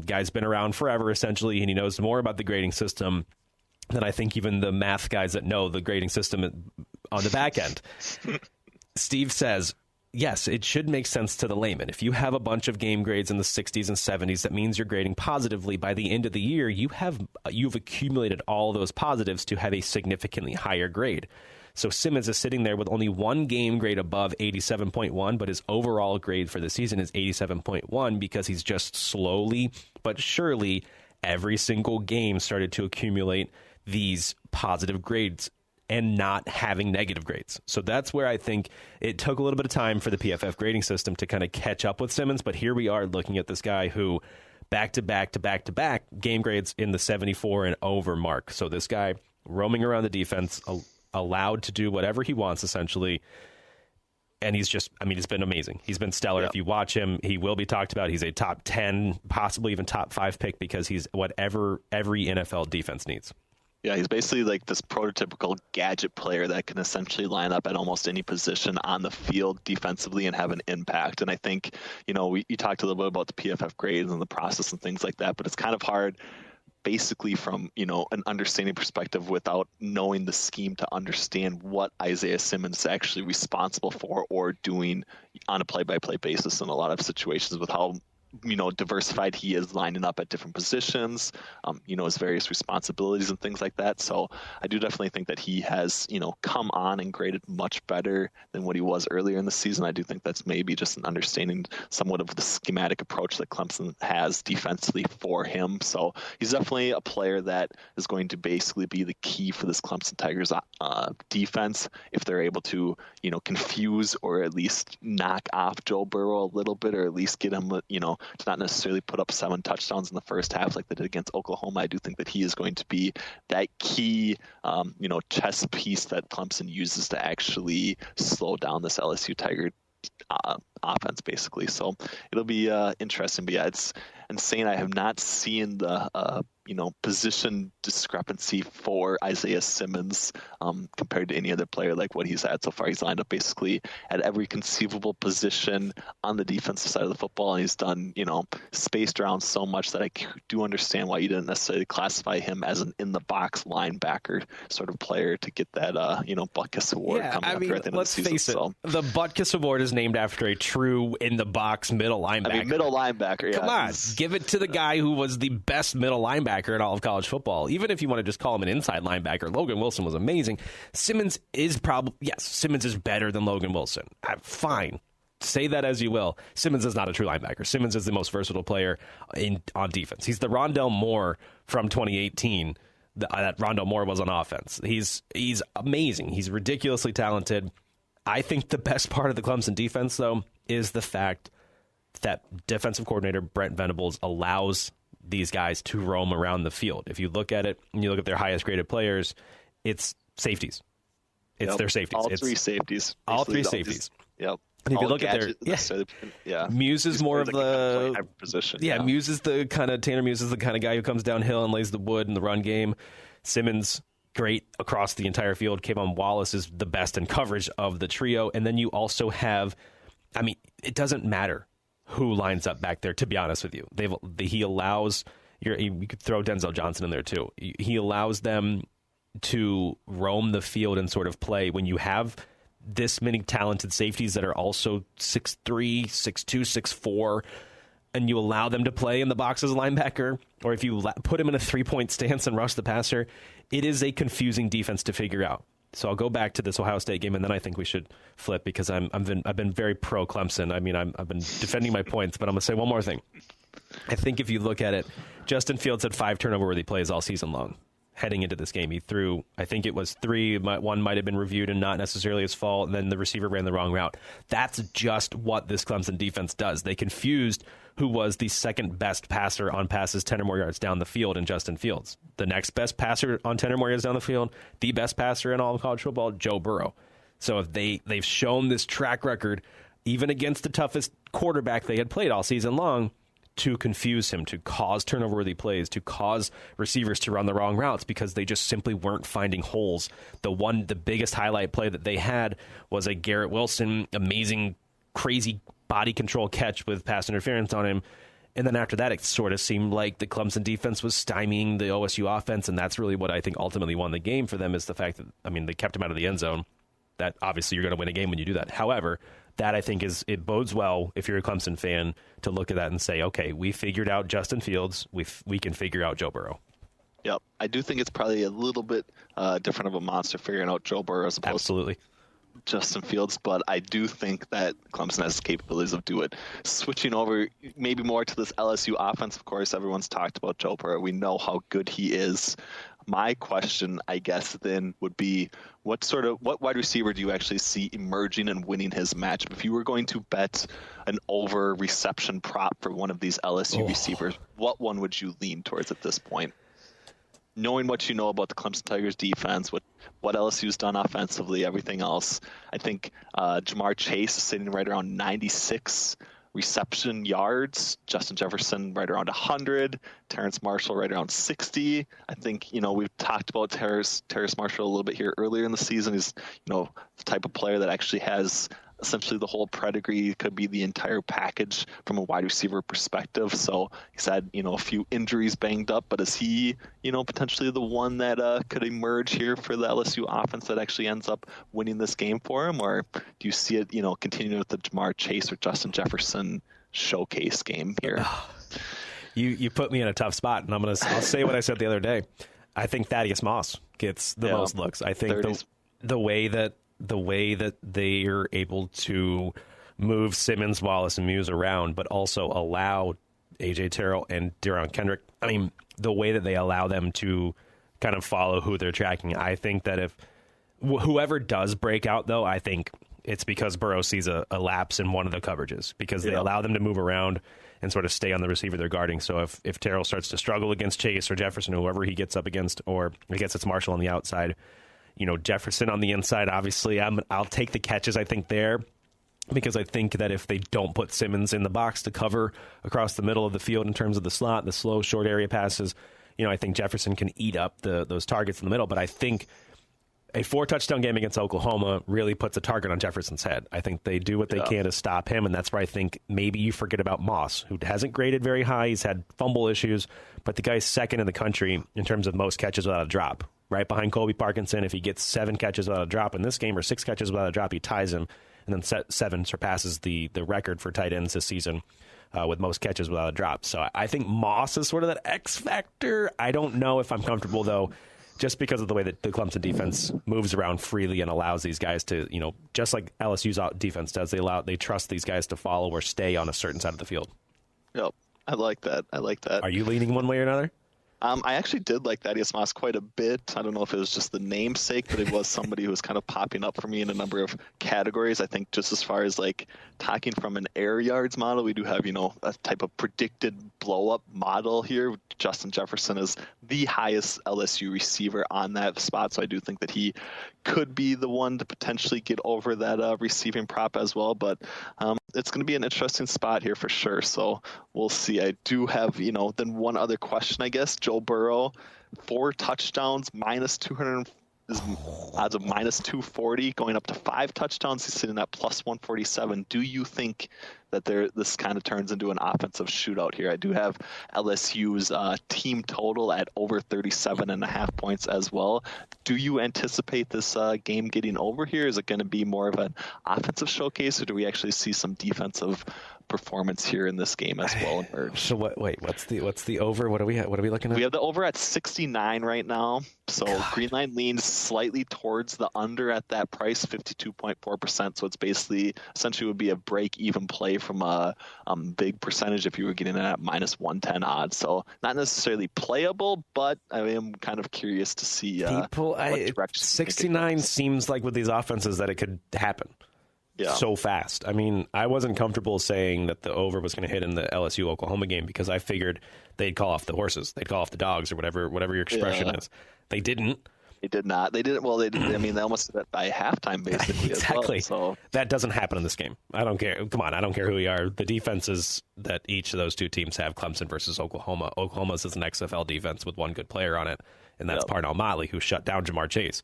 guy's been around forever, essentially, and he knows more about the grading system than I think even the math guys that know the grading system on the back end. Steve says, yes, it should make sense to the layman. If you have a bunch of game grades in the 60s and 70s, that means you're grading positively. By the end of the year, you've accumulated all those positives to have a significantly higher grade. So Simmons is sitting there with only 1 game grade above 87.1, but his overall grade for the season is 87.1 because he's just slowly but surely every single game started to accumulate these positive grades and not having negative grades. So that's where I think it took a little bit of time for the PFF grading system to kind of catch up with Simmons. But here we are looking at this guy who back-to-back game grades in the 74 and over mark. So this guy roaming around the defense, allowed to do whatever he wants, essentially. And he's just, he's been amazing. He's been stellar. Yep. If you watch him, he will be talked about. He's a top 10, possibly even top 5 pick because he's whatever every NFL defense needs. Yeah, he's basically like this prototypical gadget player that can essentially line up at almost any position on the field defensively and have an impact. And I think, you talked a little bit about the PFF grades and the process and things like that, but it's kind of hard basically from, an understanding perspective without knowing the scheme to understand what Isaiah Simmons is actually responsible for or doing on a play-by-play basis in a lot of situations with how diversified he is lining up at different positions, his various responsibilities and things like that. So I do definitely think that he has, come on and graded much better than what he was earlier in the season. I do think that's maybe just an understanding somewhat of the schematic approach that Clemson has defensively for him. So he's definitely a player that is going to basically be the key for this Clemson Tigers defense if they're able to, confuse or at least knock off Joe Burrow a little bit, or at least get him, to not necessarily put up 7 touchdowns in the first half like they did against Oklahoma. I do think that he is going to be that key, chess piece that Clemson uses to actually slow down this LSU Tiger offense, basically. So it'll be interesting. But yeah, it's insane. I have not seen the position discrepancy for Isaiah Simmons compared to any other player like what he's had so far. He's lined up basically at every conceivable position on the defensive side of the football, and he's done, spaced around so much that I do understand why you didn't necessarily classify him as an in-the-box linebacker sort of player to get that, Butkus Award coming up here at the end of the season. Let's face it, the Butkus Award is named after a true in-the-box middle linebacker. Middle linebacker, yeah. Come on, give it to the guy who was the best middle linebacker in all of college football. Even if you want to just call him an inside linebacker, Logan Wilson was amazing. Simmons is better than Logan Wilson. Fine. Say that as you will. Simmons is not a true linebacker. Simmons is the most versatile player on defense. He's the Rondell Moore from 2018 that Rondell Moore was on offense. He's amazing. He's ridiculously talented. I think the best part of the Clemson defense, though, is the fact that defensive coordinator Brent Venables allows these guys to roam around the field. If you look at it and you look at their highest graded players, it's safeties. It's their safeties. All three safeties. All three safeties. Yep. And if you look at their Muse is more of the position. Yeah, Muse is the kind of Tanner Muse is the kind of guy who comes downhill and lays the wood in the run game. Simmons, great across the entire field. Kayvon Wallace is the best in coverage of the trio. And then you also have, it doesn't matter who lines up back there, to be honest with you. He allows, you could throw Denzel Johnson in there too. He allows them to roam the field and sort of play. When you have this many talented safeties that are also 6'3", 6'2", 6'4", and you allow them to play in the box as a linebacker, or if you put him in a three-point stance and rush the passer, it is a confusing defense to figure out. So I'll go back to this Ohio State game, and then I think we should flip because I've been very pro Clemson. I've been defending my points, but I'm going to say one more thing. I think if you look at it, Justin Fields had 5 turnover-worthy plays all season long. Heading into this game, he threw, I think it was 3. One might have been reviewed and not necessarily his fault, and then the receiver ran the wrong route. That's just what this Clemson defense does. They confused who was the second best passer on passes 10 or more yards down the field in Justin Fields. The next best passer on 10 or more yards down the field, the best passer in all of college football, Joe Burrow. So if they've shown this track record, even against the toughest quarterback they had played all season long, to confuse him, to cause turnover-worthy plays, to cause receivers to run the wrong routes because they just simply weren't finding holes. The biggest highlight play that they had was a Garrett Wilson, amazing, crazy body control catch with pass interference on him. And then after that, it sort of seemed like the Clemson defense was stymieing the OSU offense, and that's really what I think ultimately won the game for them is the fact that, they kept him out of the end zone. That obviously you're going to win a game when you do that. However, that I think it bodes well if you're a Clemson fan to look at that and say, okay, we figured out Justin Fields. We can figure out Joe Burrow. Yep. I do think it's probably a little bit different of a monster figuring out Joe Burrow as opposed to Justin Fields, but I do think that Clemson has the capabilities of do it. Switching over maybe more to this LSU offense, of course, everyone's talked about Joe Burrow. We know how good he is. My question, I guess, then would be what wide receiver do you actually see emerging and winning his matchup? If you were going to bet an over reception prop for one of these LSU receivers, what one would you lean towards at this point? Knowing what you know about the Clemson Tigers defense, what LSU's done offensively, everything else, I think Jamar Chase is sitting right around 96 reception yards, Justin Jefferson right around 100, Terrace Marshall right around 60. I think, we've talked about Terrace Marshall a little bit here earlier in the season. He's, the type of player that actually has essentially the whole pedigree, could be the entire package from a wide receiver perspective. So he's had, a few injuries banged up, but is he, potentially the one that could emerge here for the LSU offense that actually ends up winning this game for him? Or do you see it, continuing with the Jamar Chase or Justin Jefferson showcase game here. You put me in a tough spot, and I'll say what I said the other day. I think Thaddeus Moss gets the most looks. I think the way that they're able to move Simmons, Wallace, and Muse around, but also allow A.J. Terrell and De'Aaron Kendrick, I mean, the way that they allow them to kind of follow who they're tracking, I think that if whoever does break out, though, I think it's because Burrow sees a lapse in one of the coverages, because they allow them to move around and sort of stay on the receiver they're guarding. So if Terrell starts to struggle against Chase or Jefferson, whoever he gets up against, or I guess it's Marshall on the outside, Jefferson on the inside, obviously I'll take the catches, I think, there, because I think that if they don't put Simmons in the box to cover across the middle of the field in terms of the slot, the slow, short area passes, I think Jefferson can eat up those targets in the middle. But I think a 4-touchdown game against Oklahoma really puts a target on Jefferson's head. I think they do what they can to stop him, and that's where I think maybe you forget about Moss, who hasn't graded very high. He's had fumble issues, but the guy's second in the country in terms of most catches without a drop, right behind Colby Parkinson. If he gets 7 catches without a drop in this game, or 6 catches without a drop, he ties him. And then 7 surpasses the record for tight ends this season with most catches without a drop. So I think Moss is sort of that X factor. I don't know if I'm comfortable, though, just because of the way that the Clemson defense moves around freely and allows these guys to, just like LSU's defense does, they trust these guys to follow or stay on a certain side of the field. Yep, I like that. Are you leaning one way or another? I actually did like Thaddeus Moss quite a bit. I don't know if it was just the namesake, but it was somebody who was kind of popping up for me in a number of categories. I think just as far as like talking from an air yards model, we do have, a type of predicted blow up model here. Justin Jefferson is the highest LSU receiver on that spot. So I do think that he could be the one to potentially get over that receiving prop as well. But it's going to be an interesting spot here for sure. So we'll see. I do have, then one other question, I guess. Joe Burrow, 4 touchdowns, minus 200 is odds of minus 240, going up to 5 touchdowns. He's sitting at plus 147. Do you think that this kind of turns into an offensive shootout here? I do have LSU's team total at over 37.5 points as well. Do you anticipate this game getting over here? Is it going to be more of an offensive showcase, or do we actually see some defensive performance here in this game as well emerge? So what's the over? What are we looking at? We have the over at 69 right now. So Green Line leans slightly towards the under at that price, 52.4%. So it's essentially would be a break-even play from a big percentage if you were getting it at minus 110 odds. So not necessarily playable, but I am kind of curious to see what direction 69 seems like with these offenses that it could happen. Yeah. So fast. I mean, I wasn't comfortable saying that the over was going to hit in the LSU-Oklahoma game because I figured they'd call off the horses. They'd call off the dogs or whatever your expression is. They didn't. They did not. They didn't. Well, they did. I mean, they almost did it by halftime, basically. Exactly. As well, so. That doesn't happen in this game. I don't care. Come on. I don't care who we are. The defenses that each of those two teams have, Clemson versus Oklahoma. Oklahoma's is an XFL defense with one good player on it, and that's Parnell Motley, who shut down Jamar Chase.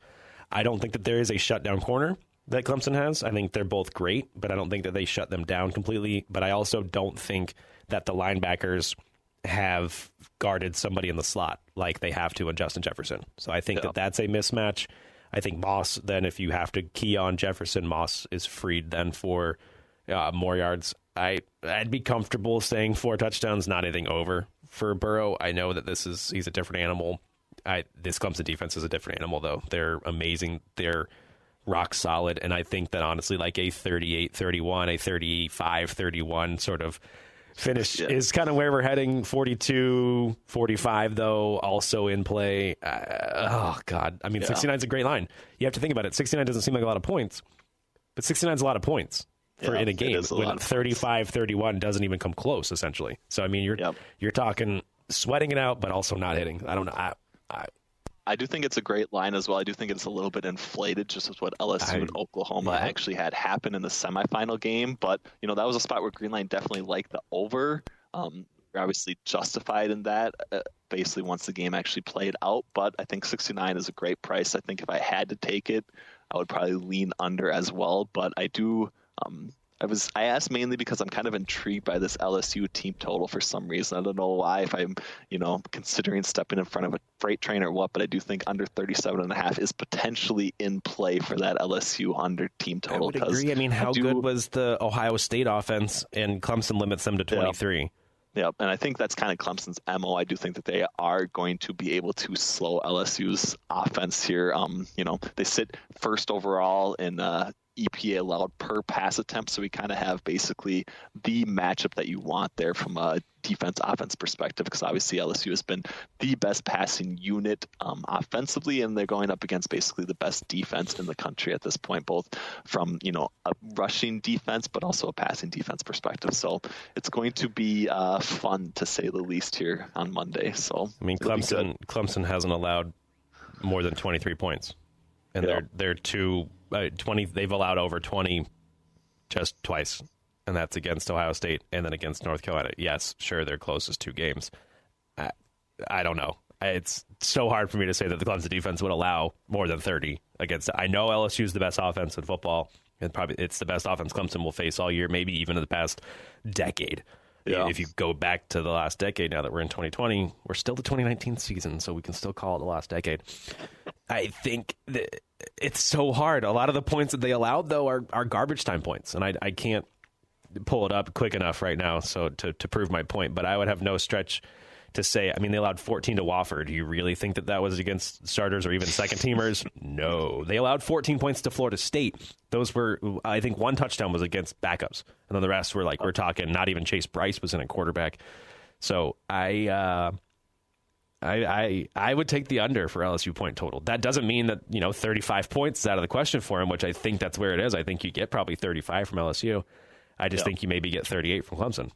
I don't think that there is a shutdown corner that Clemson has. I think they're both great, but I don't think that they shut them down completely. But I also don't think that the linebackers have guarded somebody in the slot like they have to in Justin Jefferson. So I think that that's a mismatch. I think Moss, then if you have to key on Jefferson, Moss is freed then for more yards. I'd be comfortable saying 4 touchdowns, not anything over for Burrow. I know that he's a different animal. This Clemson defense is a different animal, though. They're amazing. They're rock solid. And I think that honestly, like a 38-31, a 35-31 sort of finish is kind of where we're heading. 42-45, though, also in play. Oh, God. I mean, 69 is a great line. You have to think about it. 69 doesn't seem like a lot of points, but 69 is a lot of points in a game when 35-31 doesn't even come close, essentially. So, I mean, you're talking sweating it out, but also not hitting. I don't know. I do think it's a great line as well. I do think it's a little bit inflated just with what LSU and Oklahoma actually had happen in the semifinal game. But, that was a spot where Green Line definitely liked the over. We're obviously justified in that, basically once the game actually played out. But I think 69 is a great price. I think if I had to take it, I would probably lean under as well. But I do I asked mainly because I'm kind of intrigued by this LSU team total for some reason. I don't know why, if I'm, considering stepping in front of a freight train or what, but I do think under 37.5 is potentially in play for that LSU under team total. I would agree. I mean, how good was the Ohio State offense, and Clemson limits them to 23? Yeah, and I think that's kind of Clemson's MO. I do think that they are going to be able to slow LSU's offense here. They sit first overall in EPA allowed per pass attempt, so we kind of have basically the matchup that you want there from a defense-offense perspective, because obviously LSU has been the best passing unit offensively, and they're going up against basically the best defense in the country at this point, both from a rushing defense but also a passing defense perspective. So it's going to be fun, to say the least, here on Monday. So I mean, Clemson hasn't allowed more than 23 points, and they're 20. They've allowed over 20 just twice, and that's against Ohio State and then against North Carolina. Yes, sure, their closest two games. I don't know. It's so hard for me to say that the Clemson defense would allow more than 30 against. I know LSU is the best offense in football, and probably it's the best offense Clemson will face all year, maybe even in the past decade. Yeah. If you go back to the last decade, now that we're in 2020, we're still the 2019 season, so we can still call it the last decade. I think that it's so hard. A lot of the points that they allowed, though, are garbage time points, and I can't pull it up quick enough right now so to prove my point, but I would have no stretch to say, I mean, they allowed 14 to Wofford. Do you really think that was against starters or even second-teamers? No. They allowed 14 points to Florida State. Those were, I think, one touchdown was against backups, and then the rest were we're talking, not even Chase Bryce was in a quarterback. So I would take the under for LSU point total. That doesn't mean that 35 points is out of the question for him, which I think that's where it is. I think you get probably 35 from LSU. I just think you maybe get 38 from Clemson.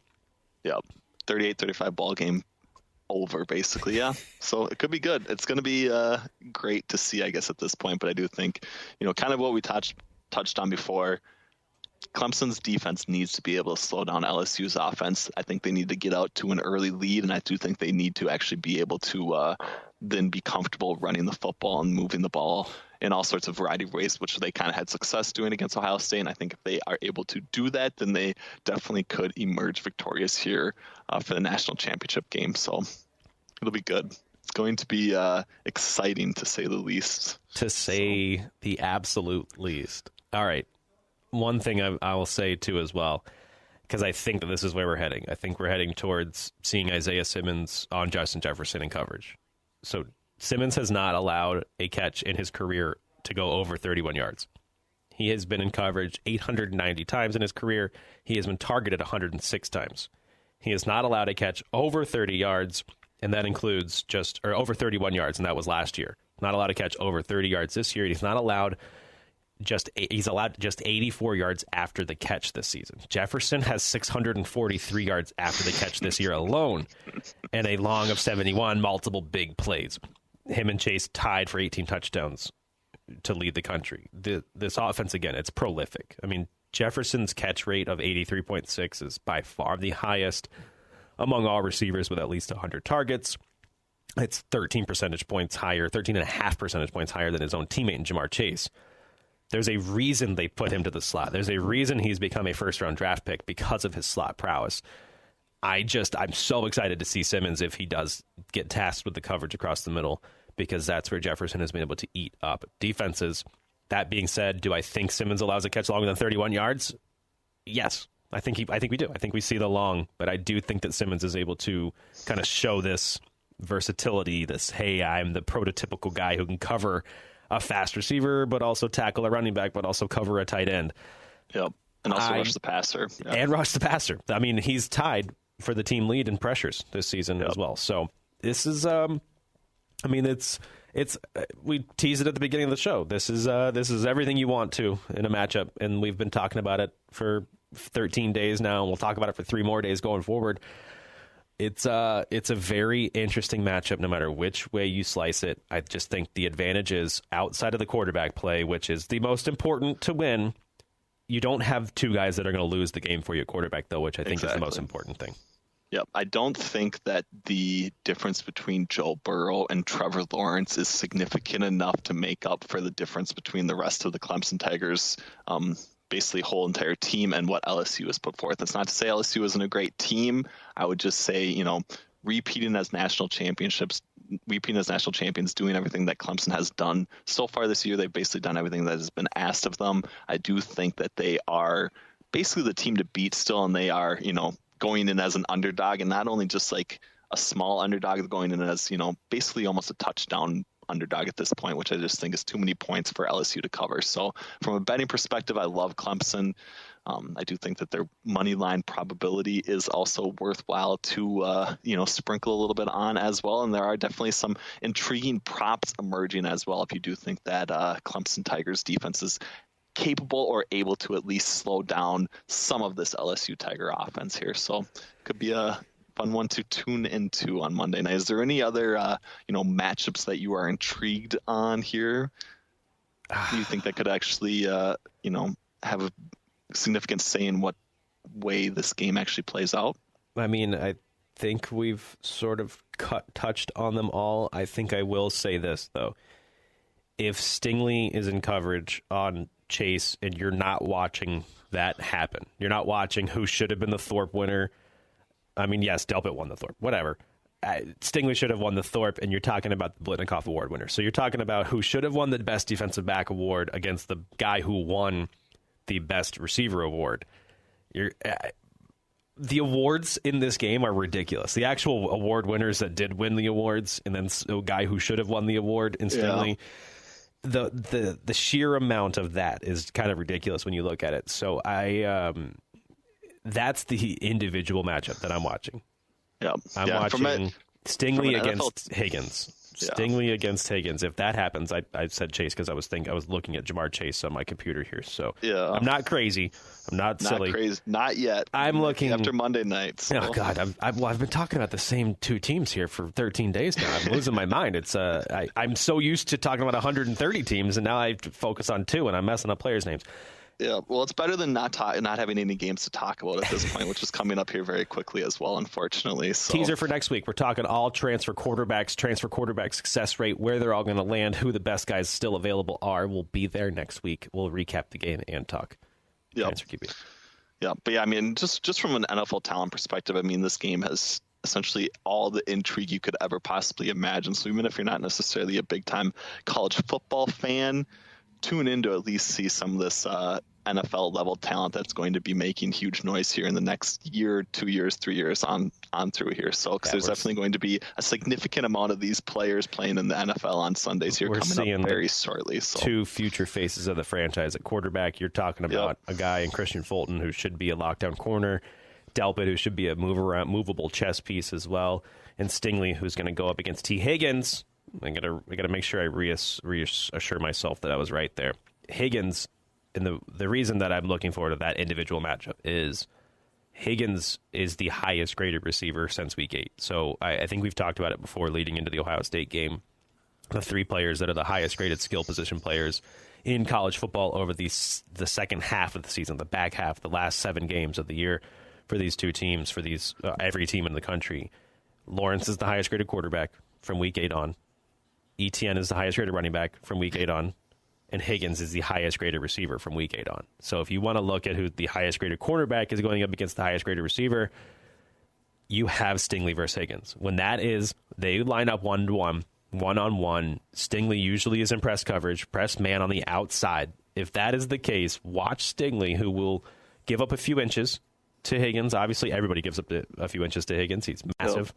Yep, 38-35 ball game over, basically. Yeah, so it could be good. It's going to be great to see, I guess, at this point. But I do think, kind of what we touched on before. Clemson's defense needs to be able to slow down LSU's offense. I think they need to get out to an early lead, and I do think they need to actually be able to then be comfortable running the football and moving the ball in all sorts of variety of ways, which they kind of had success doing against Ohio State. And I think if they are able to do that, then they definitely could emerge victorious here for the national championship game. So it'll be good. It's going to be exciting, to say the least. The absolute least. All right. One thing I will say, too, as well, because I think that this is where we're heading. I think we're heading towards seeing Isaiah Simmons on Justin Jefferson in coverage. So Simmons has not allowed a catch in his career to go over 31 yards. He has been in coverage 890 times in his career. He has been targeted 106 times. He has not allowed a catch over 30 yards, and that includes over 31 yards, and that was last year. Not allowed to catch over 30 yards this year. He's allowed just 84 yards after the catch this season. Jefferson has 643 yards after the catch this year alone, and a long of 71, multiple big plays. Him and Chase tied for 18 touchdowns to lead the country. This offense, again, it's prolific. I mean, Jefferson's catch rate of 83.6 is by far the highest among all receivers with at least 100 targets. It's 13 percentage points higher, 13.5 percentage points higher than his own teammate, Jamar Chase. There's a reason they put him to the slot. There's a reason he's become a first-round draft pick, because of his slot prowess. I'm so excited to see Simmons if he does get tasked with the coverage across the middle, because that's where Jefferson has been able to eat up defenses. That being said, do I think Simmons allows a catch longer than 31 yards? Yes. I think we do. I think we see the long, but I do think that Simmons is able to kind of show this versatility, this, hey, I'm the prototypical guy who can cover a fast receiver, but also tackle a running back, but also cover a tight end. Yep. And also rush the passer. Yep. And rush the passer. I mean, he's tied for the team lead in pressures this season as well. So this is, we teased it at the beginning of the show. This is everything you want to in a matchup, and we've been talking about it for 13 days now, and we'll talk about it for 3 more days going forward. It's a very interesting matchup no matter which way you slice it. I just think the advantage is outside of the quarterback play, which is the most important to win. You don't have two guys that are going to lose the game for you at quarterback, though, which I think is the most important thing. Yep. I don't think that the difference between Joe Burrow and Trevor Lawrence is significant enough to make up for the difference between the rest of the Clemson Tigers basically whole entire team and what LSU has put forth. It's not to say LSU isn't a great team. I would just say, repeating as national champions, doing everything that Clemson has done so far this year. They've basically done everything that has been asked of them. I do think that they are basically the team to beat still, and they are, going in as an underdog, and not only just like a small underdog, they're going in as, basically almost a touchdown underdog at this point, which I just think is too many points for LSU to cover. So from a betting perspective, I love Clemson. I do think that their money line probability is also worthwhile to, sprinkle a little bit on as well. And there are definitely some intriguing props emerging as well if you do think that Clemson Tigers defense is capable or able to at least slow down some of this LSU Tiger offense here. So could be a fun one to tune into on Monday night. Is there any other, matchups that you are intrigued on here? Do you think that could actually, have a significant say in what way this game actually plays out? I mean, I think we've sort of touched on them all. I think I will say this, though. If Stingley is in coverage on Chase and you're not watching that happen, you're not watching who should have been the Thorpe winner. I mean, yes, Delpit won the Thorpe, whatever. Stingley should have won the Thorpe, and you're talking about the Blitnikoff Award winner. So you're talking about who should have won the Best Defensive Back Award against the guy who won the Best Receiver Award. The awards in this game are ridiculous. The actual award winners that did win the awards, and then a guy who should have won the award instantly. Yeah. The sheer amount of that is kind of ridiculous when you look at it. So that's the individual matchup that I'm watching. Yeah, I'm watching Stingley against Higgins. Yeah. Stingley against Higgins. If that happens, I said Chase because I was looking at Jamar Chase on my computer here. So yeah. I'm not crazy. I'm not silly. Crazy. Not yet. I'm looking after Monday night. So. Oh God, I've been talking about the same two teams here for 13 days now. I'm losing my mind. It's I'm so used to talking about 130 teams, and now I focus on 2, and I'm messing up players' names. Yeah, well, it's better than not having any games to talk about at this point, which is coming up here very quickly as well, unfortunately. So. Teaser for next week. We're talking all transfer quarterback success rate, where they're all going to land, who the best guys still available are. We'll be there next week. We'll recap the game and talk. Yeah. Yeah, but yeah, I mean, just from an NFL talent perspective, I mean, this game has essentially all the intrigue you could ever possibly imagine. So even if you're not necessarily a big-time college football fan, tune in to at least see some of this NFL level talent that's going to be making huge noise here in the next year, 2 years, 3 years on through here. So because there's definitely going to be a significant amount of these players playing in the NFL on Sundays here coming up very shortly. So 2 future faces of the franchise at quarterback. You're talking about a guy in Christian Fulton who should be a lockdown corner, Delpit who should be a movable chess piece as well, and Stingley who's going to go up against T. Higgins. I gotta make sure I reassure myself that I was right there. Higgins, and the reason that I'm looking forward to that individual matchup is Higgins is the highest graded receiver since week 8. So I think we've talked about it before leading into the Ohio State game. The 3 players that are the highest graded skill position players in college football over the second half of the season, the back half, the last 7 games of the year for these 2 teams, for these every team in the country. Lawrence is the highest graded quarterback from week 8 on. ETN is the highest graded running back from week 8 on, and Higgins is the highest graded receiver from week 8 on. So if you want to look at who the highest graded cornerback is going up against the highest graded receiver, you have Stingley versus Higgins. When that is, they line up 1-to-1, 1-on-1. Stingley usually is in press coverage, press man on the outside. If that is the case, watch Stingley, who will give up a few inches to Higgins. Obviously, everybody gives up a few inches to Higgins. He's massive. Yep.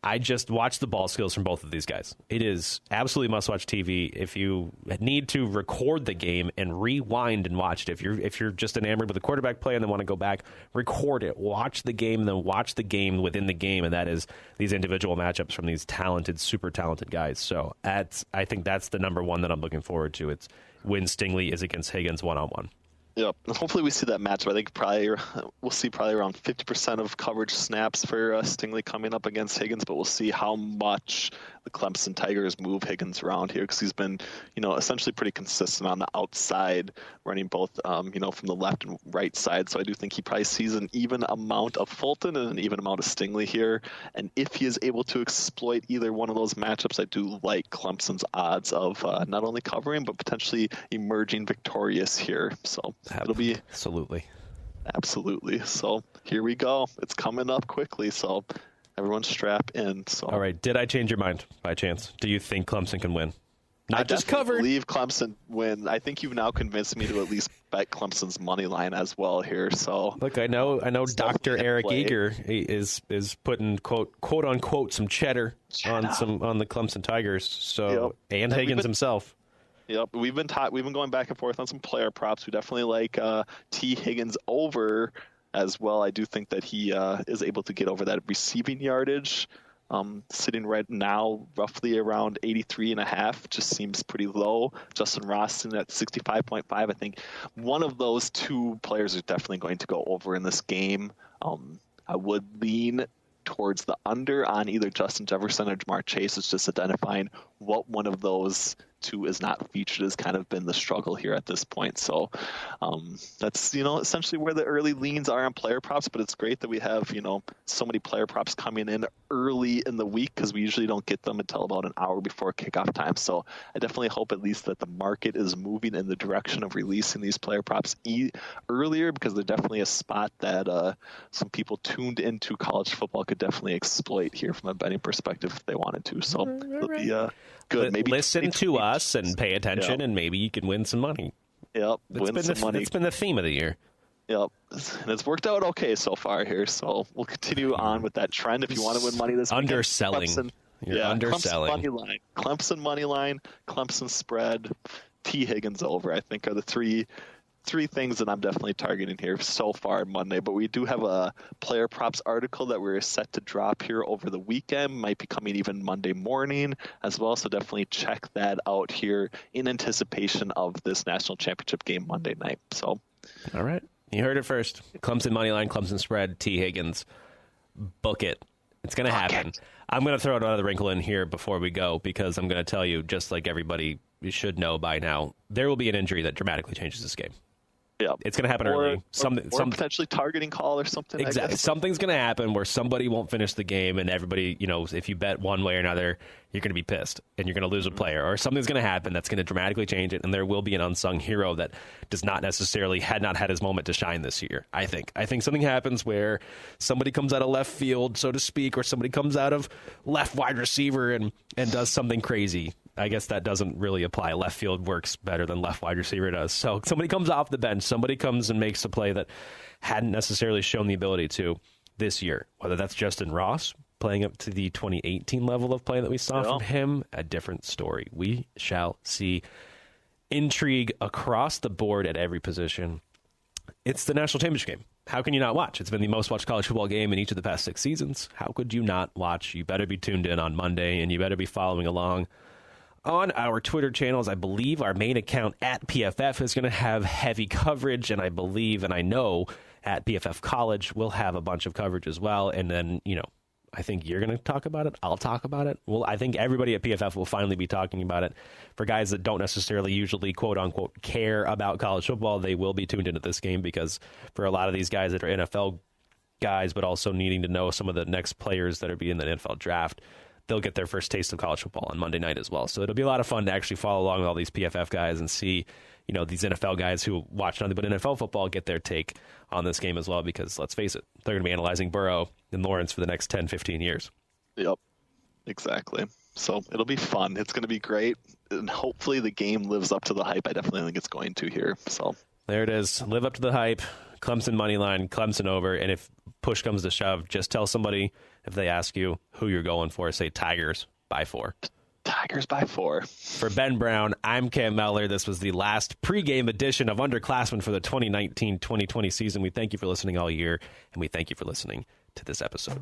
I just watched the ball skills from both of these guys. It is absolutely must-watch TV. If you need to record the game and rewind and watch it, if you're just enamored with the quarterback play and then want to go back, record it, watch the game, and then watch the game within the game, and that is these individual matchups from these talented, super talented guys. So I think that's the number one that I'm looking forward to. It's when Stingley is against Higgins one-on-one. Yep. Hopefully we see that matchup. I think we'll see around 50% of coverage snaps for Stingley coming up against Higgins, but we'll see how much the Clemson Tigers move Higgins around here, because he's been, essentially pretty consistent on the outside, running both, from the left and right side. So I do think he probably sees an even amount of Fulton and an even amount of Stingley here. And if he is able to exploit either one of those matchups, I do like Clemson's odds of not only covering, but potentially emerging victorious here. So it'll be absolutely. So here we go. It's coming up quickly. So everyone strap in. So all right. Did I change your mind by chance? Do you think Clemson can win? I just believe Clemson win. I think you've now convinced me to at least bet Clemson's money line as well here. So look, I know Dr. Eric Eager is putting quote unquote some cheddar on the Clemson Tigers. So and Higgins himself. Yep, we've been going back and forth on some player props. We definitely like T. Higgins over as well. I do think that he is able to get over that receiving yardage. Sitting right now roughly around 83.5, just seems pretty low. Justin Roston at 65.5. I think one of those two players is definitely going to go over in this game. I would lean towards the under on either Justin Jefferson or Jamar Chase. It's just identifying what one of those two is not featured has kind of been the struggle here at this point. So that's, essentially where the early leans are on player props, but it's great that we have, so many player props coming in early in the week, because we usually don't get them until about an hour before kickoff time. So I definitely hope at least that the market is moving in the direction of releasing these player props earlier, because they're definitely a spot that some people tuned into college football could definitely exploit here from a betting perspective if they wanted to. So it'll be good. Maybe listen to us and pay attention, and maybe you can win some money. Yep, win some money. It's been the theme of the year. Yep, and it's worked out okay so far here. So we'll continue on with that trend. If you want to win money this underselling, weekend, underselling. Clemson money line, Clemson spread, T. Higgins over, I think are the three things that I'm definitely targeting here so far Monday. But we do have a player props article that we're set to drop here over the weekend, might be coming even Monday morning as well. So definitely check that out here in anticipation of this national championship game Monday night. So, all right. You heard it first. Clemson money line, Clemson spread, T. Higgins. Book it. It's going to happen. I'm going to throw another wrinkle in here before we go, because I'm going to tell you, just like everybody should know by now, there will be an injury that dramatically changes this game. Yeah, it's going to happen early. Some potentially targeting call or something. Exactly. Something's going to happen where somebody won't finish the game, and everybody, if you bet one way or another, you're going to be pissed and you're going to lose a player, or something's going to happen that's going to dramatically change it, and there will be an unsung hero that does not necessarily had his moment to shine this year. I think something happens where somebody comes out of left field, so to speak, or somebody comes out of left wide receiver and does something crazy. I guess that doesn't really apply. Left field works better than left wide receiver does. So somebody comes off the bench, somebody comes and makes a play that hadn't necessarily shown the ability to this year, whether that's Justin Ross playing up to the 2018 level of play that we saw from him, a different story. We shall see. Intrigue across the board at every position. It's the national championship game. How can you not watch? It's been the most watched college football game in each of the past 6 seasons. How could you not watch? You better be tuned in on Monday, and you better be following along on our Twitter channels. I believe our main account at PFF is going to have heavy coverage, and I believe and I know at PFF College we'll have a bunch of coverage as well. And then, I think you're going to talk about it. I'll talk about it. Well, I think everybody at PFF will finally be talking about it. For guys that don't necessarily usually, quote unquote, care about college football, they will be tuned into this game, because for a lot of these guys that are NFL guys, but also needing to know some of the next players that are being in the NFL draft, they'll get their first taste of college football on Monday night as well. So it'll be a lot of fun to actually follow along with all these PFF guys and see, these NFL guys who watch nothing but NFL football get their take on this game as well, because let's face it, they're going to be analyzing Burrow and Lawrence for the next 10, 15 years. Yep, exactly. So it'll be fun. It's going to be great. And hopefully the game lives up to the hype. I definitely think it's going to here. So there it is. Live up to the hype. Clemson money line, Clemson over. And if push comes to shove, just tell somebody, if they ask you who you're going for, say Tigers by 4. Tigers by 4. For Ben Brown, I'm Cam Mellor. This was the last pregame edition of Underclassmen for the 2019-2020 season. We thank you for listening all year, and we thank you for listening to this episode.